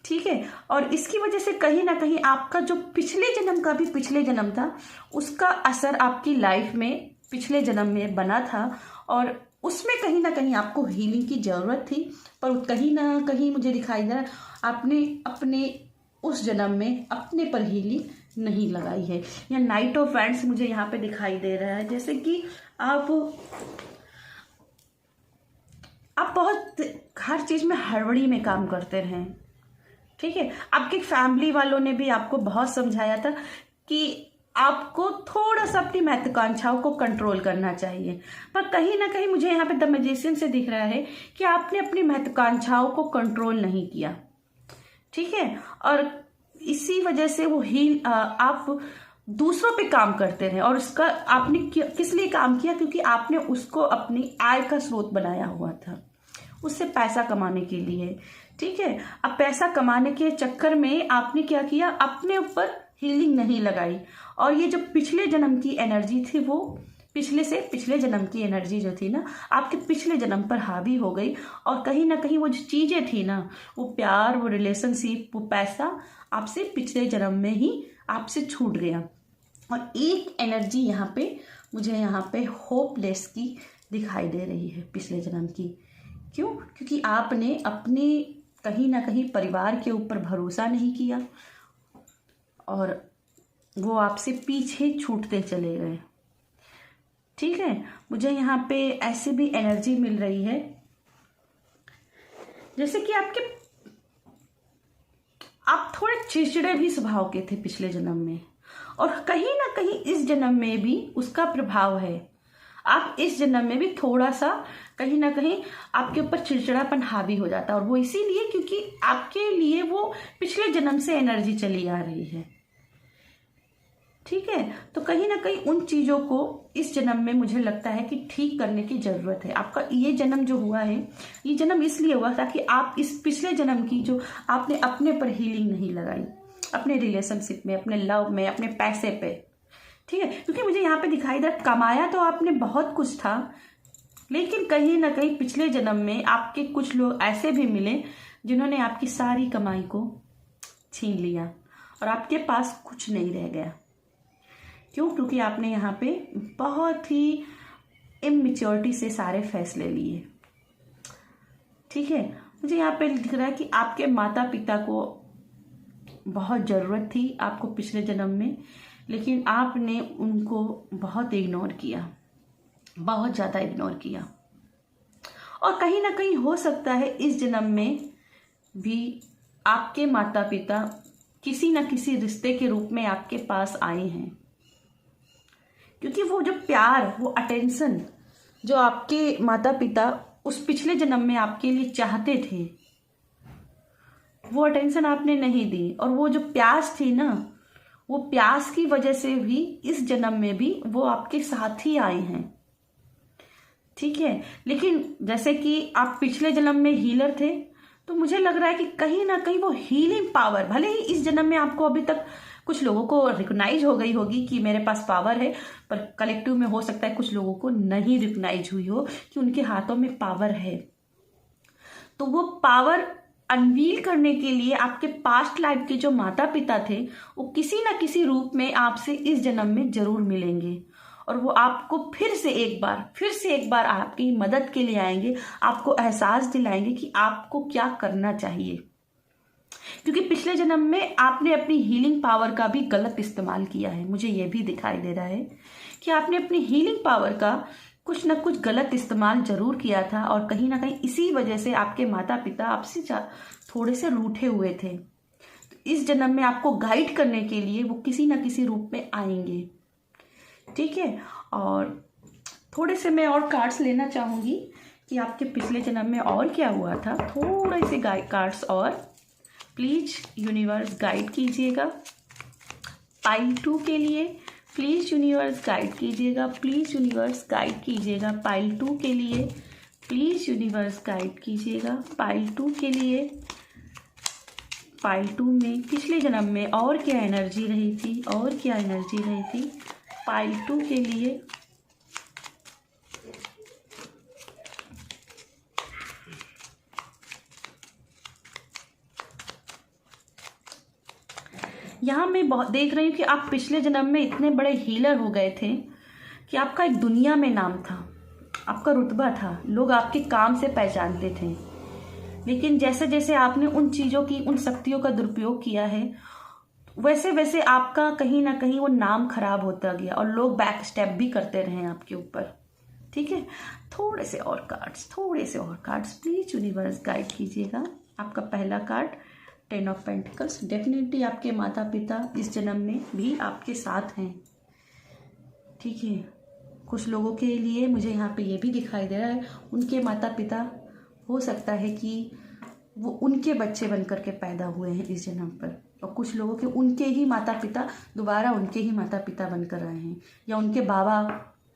ठीक है। और इसकी वजह से कहीं ना कहीं आपका जो पिछले जन्म था उसका असर आपकी लाइफ में पिछले जन्म में बना था और उसमें कहीं ना कहीं आपको हीलिंग की ज़रूरत थी, पर कहीं ना कहीं मुझे दिखाई दे रहा आपने अपने उस जन्म में अपने पर हीलिंग नहीं लगाई है। या नाइट ऑफ वैंड्स मुझे यहाँ पे दिखाई दे रहा है, जैसे कि आप बहुत हर चीज़ में हड़बड़ी में काम करते रहें, ठीक है। आपके फैमिली वालों ने भी आपको बहुत समझाया था कि आपको थोड़ा सा अपनी महत्वाकांक्षाओं को कंट्रोल करना चाहिए, पर कहीं ना कहीं मुझे यहाँ पे द मैजिशियन से दिख रहा है कि आपने अपनी महत्वाकांक्षाओं को कंट्रोल नहीं किया, ठीक है। और इसी वजह से वो आप दूसरों पे काम करते रहे और उसका आपने किस लिए काम किया, क्योंकि आपने उसको अपनी आय का स्रोत बनाया हुआ था, उससे पैसा कमाने के लिए, ठीक है। अब पैसा कमाने के चक्कर में आपने क्या किया, अपने ऊपर हीलिंग नहीं लगाई और ये जो पिछले जन्म की एनर्जी थी वो पिछले जन्म की एनर्जी जो थी ना आपके पिछले जन्म पर हावी हो गई और कहीं ना कहीं वो जो चीज़ें थी ना, वो प्यार, वो रिलेशनशिप, वो पैसा आपसे पिछले जन्म में ही आपसे छूट गया। और एक एनर्जी यहाँ पे मुझे यहाँ पे होपलेस की दिखाई दे रही है पिछले जन्म की। क्यों? क्योंकि आपने अपने कहीं ना कहीं परिवार के ऊपर भरोसा नहीं किया और वो आपसे पीछे छूटते चले गए, ठीक है। मुझे यहाँ पे ऐसी भी एनर्जी मिल रही है जैसे कि आप थोड़े चिड़चिड़े भी स्वभाव के थे पिछले जन्म में और कहीं ना कहीं इस जन्म में भी उसका प्रभाव है। आप इस जन्म में भी थोड़ा सा कहीं ना कहीं आपके ऊपर चिड़चिड़ापन हावी हो जाता है और वो इसीलिए क्योंकि आपके लिए वो पिछले जन्म से एनर्जी चली आ रही है। ठीक है। तो कहीं ना कहीं उन चीज़ों को इस जन्म में मुझे लगता है कि ठीक करने की ज़रूरत है। आपका ये जन्म जो हुआ है, ये जन्म इसलिए हुआ ताकि आप इस पिछले जन्म की जो आपने अपने पर हीलिंग नहीं लगाई, अपने रिलेशनशिप में, अपने लव में, अपने पैसे पे, ठीक है। क्योंकि मुझे यहाँ पे दिखाई दे कमाया तो आपने बहुत कुछ था, लेकिन कहीं ना कहीं पिछले जन्म में आपके कुछ लोग ऐसे भी मिले जिन्होंने आपकी सारी कमाई को छीन लिया और आपके पास कुछ नहीं रह गया। क्यों? क्योंकि आपने यहाँ पे बहुत ही इमेच्योरिटी से सारे फैसले लिए, ठीक है। मुझे यहाँ पे दिख रहा है कि आपके माता पिता को बहुत ज़रूरत थी आपको पिछले जन्म में, लेकिन आपने उनको बहुत इग्नोर किया, बहुत ज़्यादा इग्नोर किया। और कहीं ना कहीं हो सकता है इस जन्म में भी आपके माता पिता किसी न किसी रिश्ते के रूप में आपके पास आए हैं, क्योंकि वो जो प्यार, वो अटेंशन जो आपके माता पिता उस पिछले जन्म में आपके लिए चाहते थे, वो अटेंशन आपने नहीं दी। और वो जो प्यास थी ना, वो प्यास की वजह से भी इस जन्म में भी वो आपके साथ ही आए हैं, ठीक है। लेकिन जैसे कि आप पिछले जन्म में हीलर थे, तो मुझे लग रहा है कि कहीं ना कहीं वो हीलिंग पावर, भले ही इस जन्म में आपको अभी तक कुछ लोगों को रिकॉग्नाइज हो गई होगी कि मेरे पास पावर है, पर कलेक्टिव में हो सकता है कुछ लोगों को नहीं रिकॉग्नाइज हुई हो कि उनके हाथों में पावर है। तो वो पावर अनवील करने के लिए आपके पास्ट लाइफ के जो माता पिता थे, वो किसी ना किसी रूप में आपसे इस जन्म में जरूर मिलेंगे और वो आपको फिर से एक बार आपकी मदद के लिए आएंगे, आपको एहसास दिलाएंगे कि आपको क्या करना चाहिए। क्योंकि पिछले जन्म में आपने अपनी हीलिंग पावर का भी गलत इस्तेमाल किया है। मुझे ये भी दिखाई दे रहा है कि आपने अपनी हीलिंग पावर का कुछ ना कुछ गलत इस्तेमाल जरूर किया था और कहीं ना कहीं इसी वजह से आपके माता पिता आपसे थोड़े से रूठे हुए थे। तो इस जन्म में आपको गाइड करने के लिए वो किसी ना किसी रूप में आएंगे, ठीक है। और थोड़े से मैं और कार्ड्स लेना चाहूँगी कि आपके पिछले जन्म में और क्या हुआ था। थोड़े से कार्ड्स और प्लीज यूनिवर्स गाइड कीजिएगा पाइल 2 के लिए। प्लीज यूनिवर्स गाइड कीजिएगा, प्लीज यूनिवर्स गाइड कीजिएगा पाइल 2 के लिए। प्लीज यूनिवर्स गाइड कीजिएगा पाइल 2 के लिए। पाइल 2 में पिछले जन्म में और क्या एनर्जी रही थी, और क्या एनर्जी रही थी पाइल 2 के लिए। यहाँ मैं बहुत देख रही हूँ कि आप पिछले जन्म में इतने बड़े हीलर हो गए थे कि आपका एक दुनिया में नाम था, आपका रुतबा था, लोग आपके काम से पहचानते थे। लेकिन जैसे जैसे आपने उन चीज़ों की, उन शक्तियों का दुरुपयोग किया है, वैसे वैसे आपका कहीं ना कहीं वो नाम खराब होता गया और लोग बैक स्टेप भी करते रहे आपके ऊपर, ठीक है। थोड़े से और कार्ड्स प्लीज यूनिवर्स गाइड कीजिएगा। आपका पहला कार्ड 10 ऑफ पेंटिकल्स। डेफिनेटली आपके माता पिता इस जन्म में भी आपके साथ हैं, ठीक है। कुछ लोगों के लिए मुझे यहाँ पे ये भी दिखाई दे रहा है, उनके माता पिता हो सकता है कि वो उनके बच्चे बनकर के पैदा हुए हैं इस जन्म पर, और कुछ लोगों के उनके ही माता पिता दोबारा उनके ही माता पिता बनकर आए हैं या उनके बाबा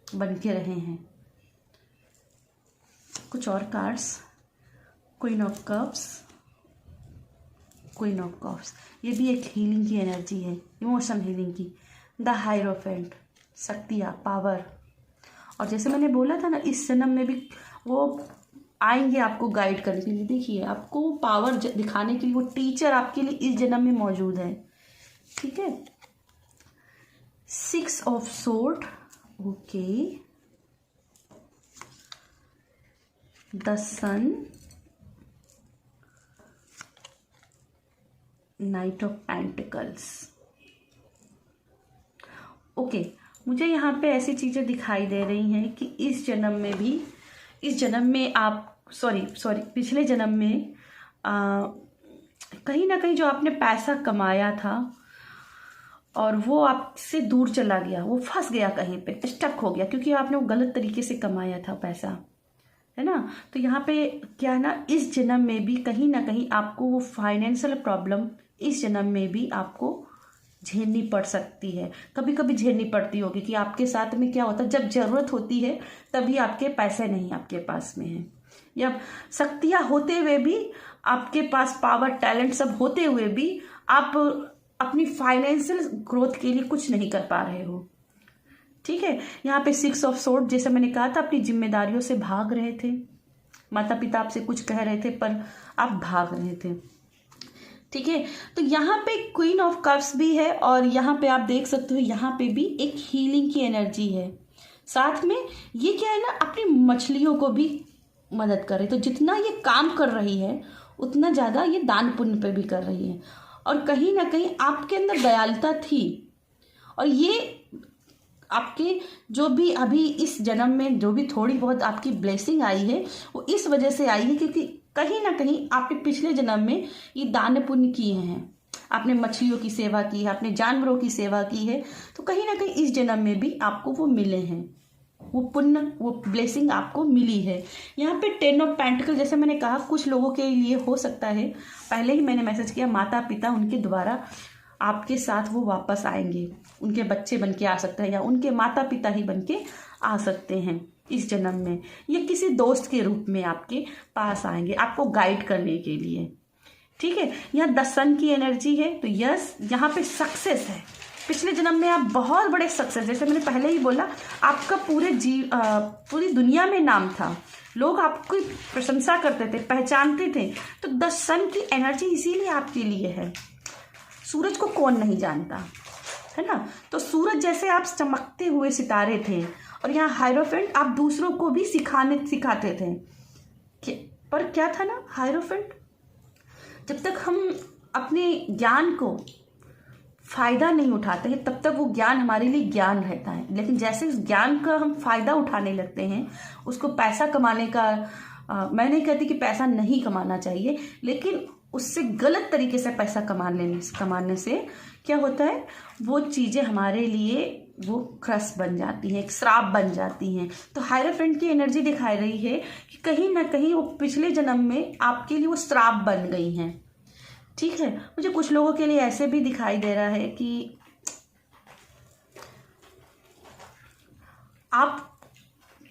बन के रहे हैं। कुछ और cards, queen of cups, queen of cups, ये भी एक हीलिंग की एनर्जी है, इमोशन हीलिंग की। द हायरोफेंट, शक्तियाँ, पावर। और जैसे मैंने बोला था ना, इस जन्म में भी वो आएंगे आपको गाइड करने के लिए। देखिए, आपको पावर दिखाने के लिए वो टीचर आपके लिए इस जन्म में मौजूद है, ठीक है। 6 of sword, okay. The sun, knight of pentacles, okay. मुझे यहाँ पे ऐसी चीज़ें दिखाई दे रही हैं कि इस जन्म में भी, इस जन्म में आप पिछले जन्म में कहीं ना कहीं जो आपने पैसा कमाया था और वो आपसे दूर चला गया, वो फंस गया, कहीं पे स्टक हो गया, क्योंकि आपने वो गलत तरीके से कमाया था पैसा, है ना। तो यहाँ पे क्या है ना, इस जन्म में भी कहीं ना कहीं आपको वो फाइनेंशियल प्रॉब्लम इस जन्म में भी आपको झेलनी पड़ सकती है, कभी कभी झेलनी पड़ती होगी कि आपके साथ में क्या होता है, जब ज़रूरत होती है तभी आपके पैसे नहीं आपके पास में हैं, या शक्तियाँ होते हुए भी आपके पास पावर टैलेंट सब होते हुए भी आप अपनी फाइनेंशियल ग्रोथ के लिए कुछ नहीं कर पा रहे हो। ठीक है, यहाँ पे 6 ऑफ सोर्ड, जैसे मैंने कहा था, अपनी जिम्मेदारियों से भाग रहे थे, माता पिता आपसे कुछ कह रहे थे पर आप भाग रहे थे। ठीक है, तो यहाँ पे क्वीन ऑफ कप्स भी है और यहाँ पे आप देख सकते हो यहाँ पे भी एक हीलिंग की एनर्जी है। साथ में ये क्या है ना, अपनी मछलियों को भी मदद कर रही, तो जितना ये काम कर रही है उतना ज़्यादा ये दान पुण्य पे भी कर रही है, और कहीं ना कहीं आपके अंदर दयालुता थी, और ये आपके जो भी अभी इस जन्म में जो भी थोड़ी बहुत आपकी ब्लेसिंग आई है वो इस वजह से आई है क्योंकि कहीं ना कहीं आपके पिछले जन्म में ये दान पुण्य किए हैं, आपने मछलियों की सेवा की है, आपने जानवरों की सेवा की है, तो कहीं ना कहीं इस जन्म में भी आपको वो मिले हैं, वो पुण्य, वो ब्लेसिंग आपको मिली है। यहाँ पे 10 ऑफ पेंटिकल, जैसे मैंने कहा, कुछ लोगों के लिए हो सकता है, पहले ही मैंने मैसेज किया, माता पिता उनके द्वारा आपके साथ वो वापस आएंगे, उनके बच्चे बन के आ सकते हैं या उनके माता पिता ही बन के आ सकते हैं इस जन्म में, या किसी दोस्त के रूप में आपके पास आएंगे आपको गाइड करने के लिए। ठीक है, यहाँ 10 सन की एनर्जी है, तो यस यहाँ पे सक्सेस है। पिछले जन्म में आप बहुत बड़े सक्सेस, जैसे मैंने पहले ही बोला, आपका पूरी दुनिया में नाम था, लोग आपकी प्रशंसा करते थे, पहचानते थे, तो 10 सन की एनर्जी इसीलिए आपके लिए है। सूरज को कौन नहीं जानता, है ना, तो सूरज जैसे आप चमकते हुए सितारे थे, और यहाँ हायरोफेंट आप दूसरों को भी सिखाते थे। पर क्या था ना हायरोफेंट, जब तक हम अपने ज्ञान को फायदा नहीं उठाते हैं तब तक वो ज्ञान हमारे लिए ज्ञान रहता है, लेकिन जैसे उस ज्ञान का हम फायदा उठाने लगते हैं, उसको पैसा कमाने का मैं नहीं कहती कि पैसा नहीं कमाना चाहिए, लेकिन उससे गलत तरीके से पैसा कमाने से क्या होता है, वो चीज़ें हमारे लिए वो क्रस बन जाती हैं, एक श्राप बन जाती हैं। तो हायरोफेंट की एनर्जी दिखाई रही है कि कहीं ना कहीं वो पिछले जन्म में आपके लिए वो श्राप बन गई हैं। ठीक है, मुझे कुछ लोगों के लिए ऐसे भी दिखाई दे रहा है कि आप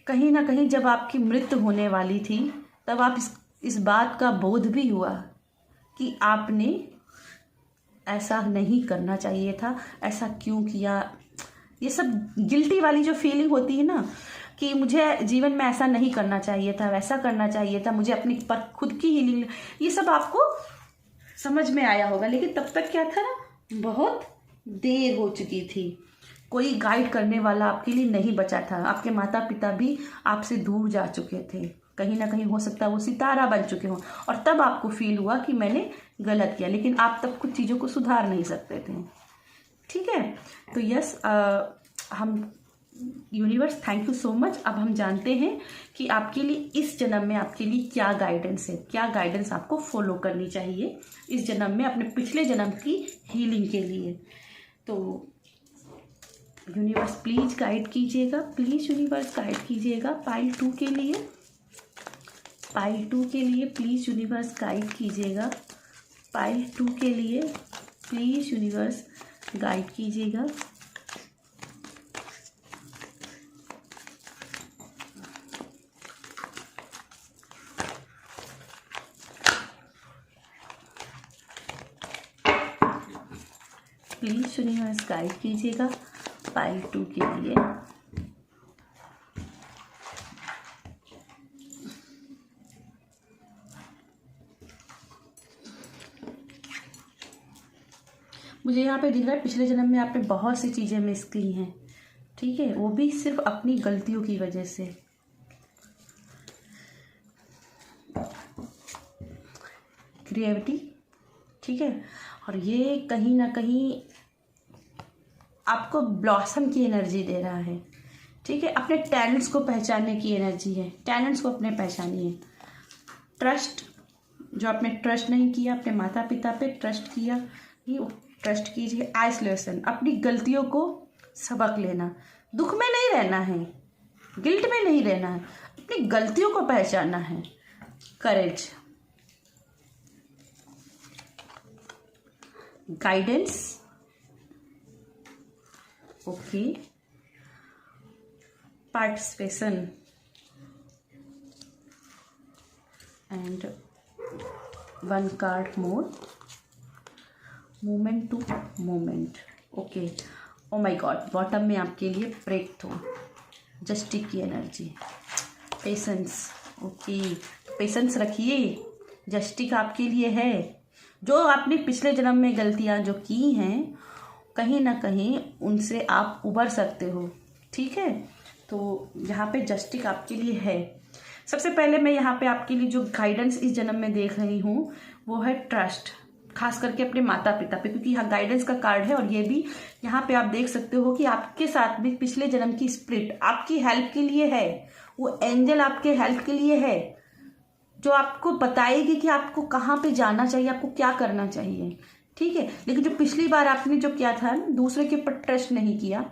कहीं ना कहीं जब आपकी मृत्यु होने वाली थी तब आप इस बात का बोध भी हुआ कि आपने ऐसा नहीं करना चाहिए था, ऐसा क्यों किया। ये सब गिल्टी वाली जो फीलिंग होती है ना कि मुझे जीवन में ऐसा नहीं करना चाहिए था, वैसा करना चाहिए था, मुझे अपनी पर खुद की हीलिंग, ये सब आपको समझ में आया होगा, लेकिन तब तक क्या था ना, बहुत देर हो चुकी थी, कोई गाइड करने वाला आपके लिए नहीं बचा था, आपके माता पिता भी आपसे दूर जा चुके थे, कहीं ना कहीं हो सकता है वो सितारा बन चुके हों, और तब आपको फील हुआ कि मैंने गलत किया, लेकिन आप तब कुछ चीज़ों को सुधार नहीं सकते थे। ठीक है, तो यस हम universe thank you so much. अब हम जानते हैं कि आपके लिए इस जन्म में आपके लिए क्या गाइडेंस है, क्या गाइडेंस आपको फॉलो करनी चाहिए इस जन्म में अपने पिछले जन्म की हीलिंग के लिए। तो यूनिवर्स प्लीज़ गाइड कीजिएगा, प्लीज़ यूनिवर्स गाइड कीजिएगा पाइल 2 के लिए, पाइल 2 के लिए प्लीज़ यूनिवर्स गाइड कीजिएगा, पाइल 2 के लिए प्लीज़ यूनिवर्स गाइड कीजिएगा। प्लीज़ यूनिवर्स गाइड कीजिएगा पाइल 2 के लिए। मुझे यहाँ पे दिख रहा है पिछले जन्म में आपने बहुत सी चीज़ें मिस की हैं। ठीक है, वो भी सिर्फ अपनी गलतियों की वजह से। क्रिएटिविटी, ठीक है, और ये कहीं ना कहीं आपको ब्लॉसम की एनर्जी दे रहा है। ठीक है, अपने टैलेंट्स को पहचानने की एनर्जी है, टैलेंट्स को अपने पहचानिए। ट्रस्ट, जो आपने ट्रस्ट नहीं किया, अपने माता पिता पे ट्रस्ट किया, ये ट्रस्ट कीजिए। आइसोलेशन, अपनी गलतियों को सबक लेना, दुख में नहीं रहना है, गिल्ट में नहीं रहना है, अपनी गलतियों को पहचानना है। Courage, guidance, okay, participation and 1 card more, movement to movement. Okay, oh my god, bottom में आपके लिए ब्रेक थ्रू, जस्टिस की एनर्जी, पेशेंस। ओके, पेशेंस रखिए, जस्टिस आपके लिए है। जो आपने पिछले जन्म में गलतियां जो की हैं, कहीं ना कहीं उनसे आप उबर सकते हो, ठीक है। तो यहाँ पे जस्टिस आपके लिए है। सबसे पहले मैं यहाँ पे आपके लिए जो गाइडेंस इस जन्म में देख रही हूँ वो है ट्रस्ट, खास करके अपने माता पिता पे, क्योंकि यहाँ गाइडेंस का कार्ड है। और ये भी यहाँ पे आप देख सकते हो कि आपके साथ में पिछले जन्म की स्पिरिट आपकी हेल्प के लिए है, वो एंजल आपके हेल्प के लिए है, जो आपको बताएगी कि आपको कहाँ पे जाना चाहिए, आपको क्या करना चाहिए, ठीक है। लेकिन जो पिछली बार आपने जो किया था, दूसरे के ऊपर ट्रस्ट नहीं किया,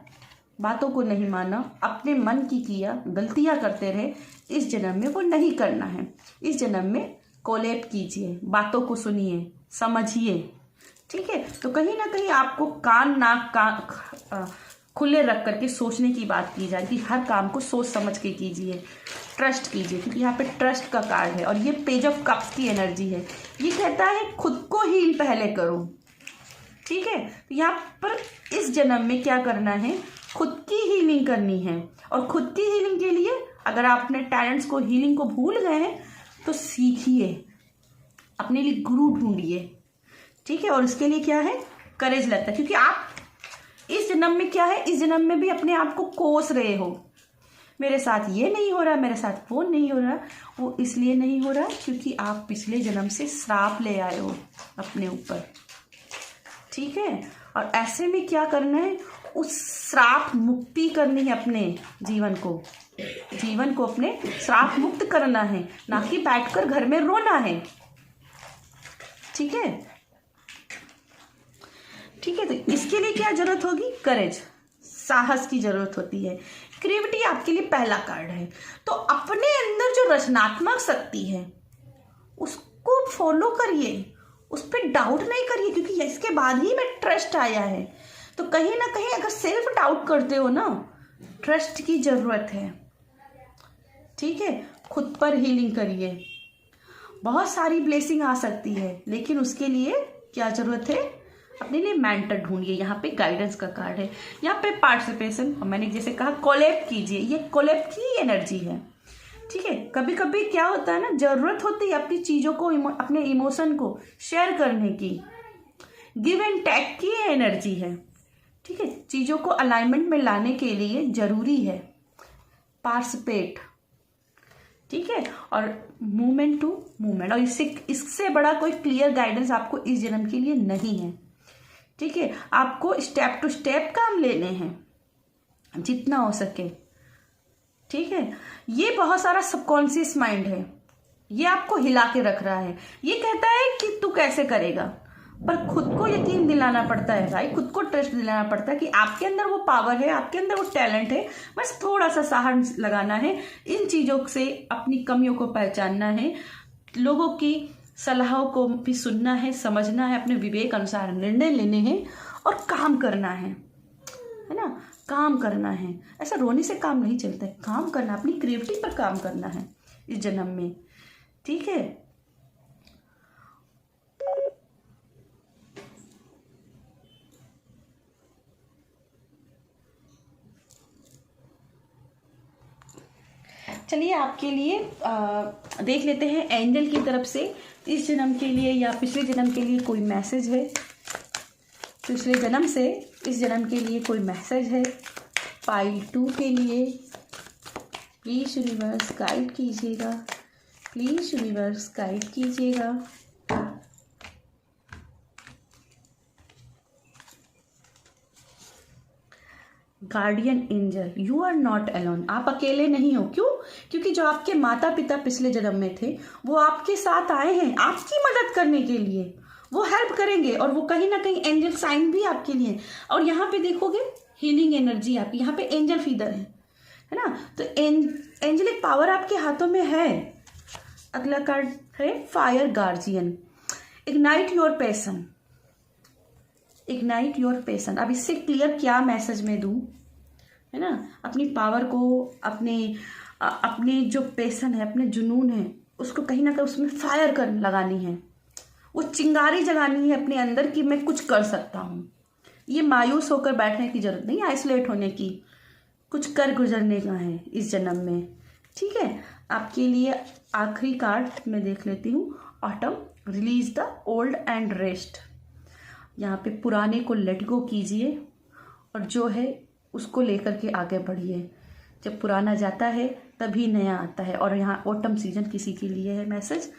बातों को नहीं माना, अपने मन की किया, गलतियां करते रहे, इस जन्म में वो नहीं करना है। इस जन्म में कोलैब कीजिए, बातों को सुनिए, समझिए, ठीक है। तो कहीं ना कहीं आपको कान नाक खुले रख करके सोचने की बात की जाए कि हर काम को सोच समझ के कीजिए, ट्रस्ट कीजिए, क्योंकि यहाँ पे ट्रस्ट का कार्ड है। और ये पेज ऑफ कप्स की एनर्जी है, ये कहता है खुद को हील पहले करो, ठीक है। तो यहाँ पर इस जन्म में क्या करना है, खुद की हीलिंग करनी है। और खुद की हीलिंग के लिए अगर आप अपने टैलेंट्स को, हीलिंग को भूल गए हैं तो सीखिए, अपने लिए गुरु ढूंढिए, ठीक है। और इसके लिए क्या है, करेज लगता है, क्योंकि आप इस जन्म में क्या है, इस जन्म में भी अपने आप को कोस रहे हो, मेरे साथ ये नहीं हो रहा, मेरे साथ वो नहीं हो रहा। वो इसलिए नहीं हो रहा क्योंकि आप पिछले जन्म से श्राप ले आए हो अपने ऊपर, ठीक है। और ऐसे में क्या करना है, उस श्राप मुक्ति करनी है, अपने जीवन को अपने श्राप मुक्त करना है, ना कि बैठकर घर में रोना है, ठीक है, ठीक है। तो इसके लिए क्या जरूरत होगी, करेज, साहस की जरूरत होती है। क्रिएटिविटी आपके लिए पहला कार्ड है। तो अपने अंदर जो रचनात्मक शक्ति है उसको फॉलो करिए, उस पर डाउट नहीं करिए, क्योंकि इसके बाद ही में ट्रस्ट आया है। तो कहीं ना कहीं अगर सेल्फ डाउट करते हो ना, ट्रस्ट की जरूरत है, ठीक है। खुद पर हीलिंग करिए, बहुत सारी ब्लेसिंग आ सकती है, लेकिन उसके लिए क्या जरूरत है, अपने लिए मेंटर ढूंढिए। यहाँ पे गाइडेंस का कार्ड है, यहाँ पे पार्टिसिपेशन, और मैंने जैसे कहा कोलैब कीजिए, ये कोलैब की एनर्जी है, ठीक है। कभी कभी क्या होता है ना, जरूरत होती है अपनी चीजों को, अपने इमोशन को शेयर करने की, गिव एंड टेक की एनर्जी है, ठीक है। चीजों को अलाइनमेंट में लाने के लिए जरूरी है पार्टिसिपेट, ठीक है। और मूवमेंट टू मूवमेंट, और इससे बड़ा कोई क्लियर गाइडेंस आपको इस जन्म के लिए नहीं है, ठीक है। आपको स्टेप टू स्टेप काम लेने हैं जितना हो सके, ठीक है। ये बहुत सारा सबकॉन्शियस माइंड है, ये आपको हिला के रख रहा है, ये कहता है कि तू कैसे करेगा, पर खुद को यकीन दिलाना पड़ता है भाई, खुद को ट्रस्ट दिलाना पड़ता है कि आपके अंदर वो पावर है, आपके अंदर वो टैलेंट है, बस थोड़ा सा साहस लगाना है, इन चीजों से अपनी कमियों को पहचानना है, लोगों की सलाहों को भी सुनना है, समझना है, अपने विवेक अनुसार निर्णय लेने हैं और काम करना है ना, काम करना है। ऐसा रोने से काम नहीं चलता है, काम करना, अपनी क्रिएटिविटी पर काम करना है इस जन्म में, ठीक है। चलिए आपके लिए देख लेते हैं एंजल की तरफ से इस जन्म के लिए या पिछले जन्म के लिए कोई मैसेज है, पिछले जन्म से इस जन्म के लिए कोई मैसेज है। पाइल 2 के लिए प्लीज यूनिवर्स गाइड कीजिएगा, प्लीज यूनिवर्स गाइड कीजिएगा। Guardian angel, you are not alone, आप अकेले नहीं हो। क्यों? क्योंकि जो आपके माता पिता पिछले जन्म में थे वो आपके साथ आए हैं आपकी मदद करने के लिए, वो हेल्प करेंगे, और वो कहीं ना कहीं एंजल साइन भी आपके लिए। और यहाँ पे देखोगे हीलिंग एनर्जी आपकी, यहाँ पे एंजल फीदर है ना, तो एंजलिक पावर आपके हाथों में है। अगला कार्ड है fire guardian, ignite your passion, ignite your passion. अब इससे क्लियर क्या मैसेज मैं दूँ, है ना। अपनी पावर को, अपने जो पैशन है, अपने जुनून है, उसको कहीं ना कहीं उसमें फायर कर लगानी है, वो चिंगारी जगानी है अपने अंदर कि मैं कुछ कर सकता हूँ। ये मायूस होकर बैठने की जरूरत नहीं, आइसोलेट होने की, कुछ कर गुजरने का है इस जन्म में। ठीक है, आपके लिए आखिरी कार्ड मैं देख लेती हूँ। Autumn, release the old and rest. यहाँ पे पुराने को लेट गो कीजिए और जो है उसको लेकर के आगे बढ़िए। जब पुराना जाता है तभी नया आता है। और यहाँ ऑटम सीजन किसी के लिए है मैसेज।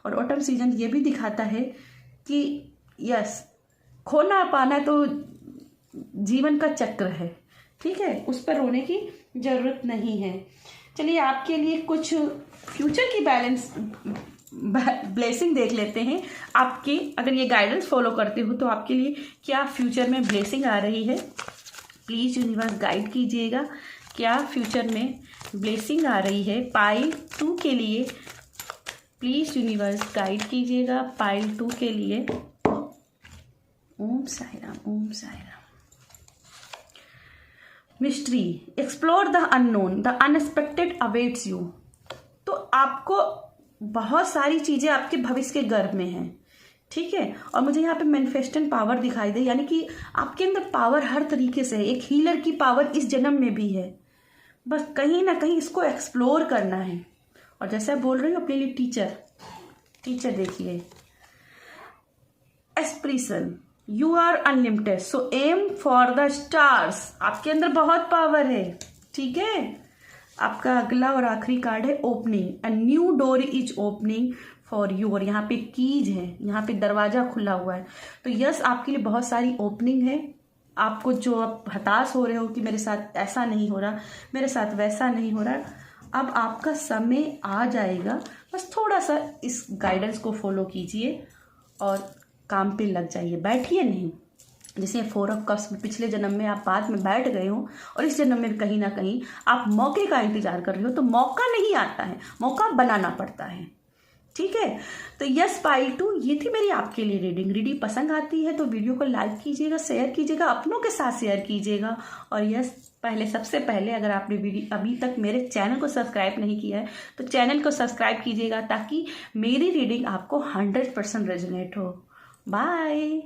और ऑटम सीजन ये भी दिखाता है कि यस, खोना पाना तो जीवन का चक्र है, ठीक है, उस पर रोने की ज़रूरत नहीं है। चलिए आपके लिए कुछ फ्यूचर की ब्लेसिंग देख लेते हैं। आपकी अगर ये गाइडेंस फॉलो करते हो तो आपके लिए क्या फ्यूचर में ब्लेसिंग आ रही है। प्लीज़ यूनिवर्स गाइड कीजिएगा, क्या फ्यूचर में ब्लेसिंग आ रही है पाइल 2 के लिए। प्लीज़ यूनिवर्स गाइड कीजिएगा पाइल 2 के लिए। Om Sai Ram, Om Sai Ram. Mystery, explore the unknown, the unexpected awaits you. तो आपको बहुत सारी चीज़ें आपके भविष्य के गर्भ में हैं, ठीक है। और मुझे यहाँ पे मैनिफेस्टेंट पावर दिखाई दे, यानी कि आपके अंदर पावर हर तरीके से है। एक हीलर की पावर इस जन्म में भी है, बस कहीं ना कहीं इसको एक्सप्लोर करना है। और जैसे आप बोल रही हो अपने लिए टीचर देखिए, aspiration, you are unlimited, so aim for the stars. आपके अंदर बहुत पावर है, ठीक है। आपका अगला और आखिरी कार्ड है opening, a new door is opening for you. और यहाँ पे कीज है, यहाँ पे दरवाजा खुला हुआ है। तो यस, आपके लिए बहुत सारी ओपनिंग है। आपको जो आप हताश हो रहे हो कि मेरे साथ ऐसा नहीं हो रहा, मेरे साथ वैसा नहीं हो रहा, अब आपका समय आ जाएगा। बस थोड़ा सा इस गाइडेंस को फॉलो कीजिए और काम पे लग जाइए, बैठिए नहीं। जैसे 4 ऑफ कप्स में पिछले जन्म में आप बाद में बैठ गए हो और इस जन्म में कहीं ना कहीं आप मौके का इंतजार कर रहे हो, तो मौका नहीं आता है, मौका बनाना पड़ता है, ठीक है। तो यस पाइल 2, ये थी मेरी आपके लिए रीडिंग पसंद आती है तो वीडियो को लाइक कीजिएगा, शेयर कीजिएगा, अपनों के साथ शेयर कीजिएगा। और यस, सबसे पहले अगर आपने वीडियो अभी तक मेरे चैनल को सब्सक्राइब नहीं किया है तो चैनल को सब्सक्राइब कीजिएगा, ताकि मेरी रीडिंग आपको 100% रेजोनेट हो। बाय।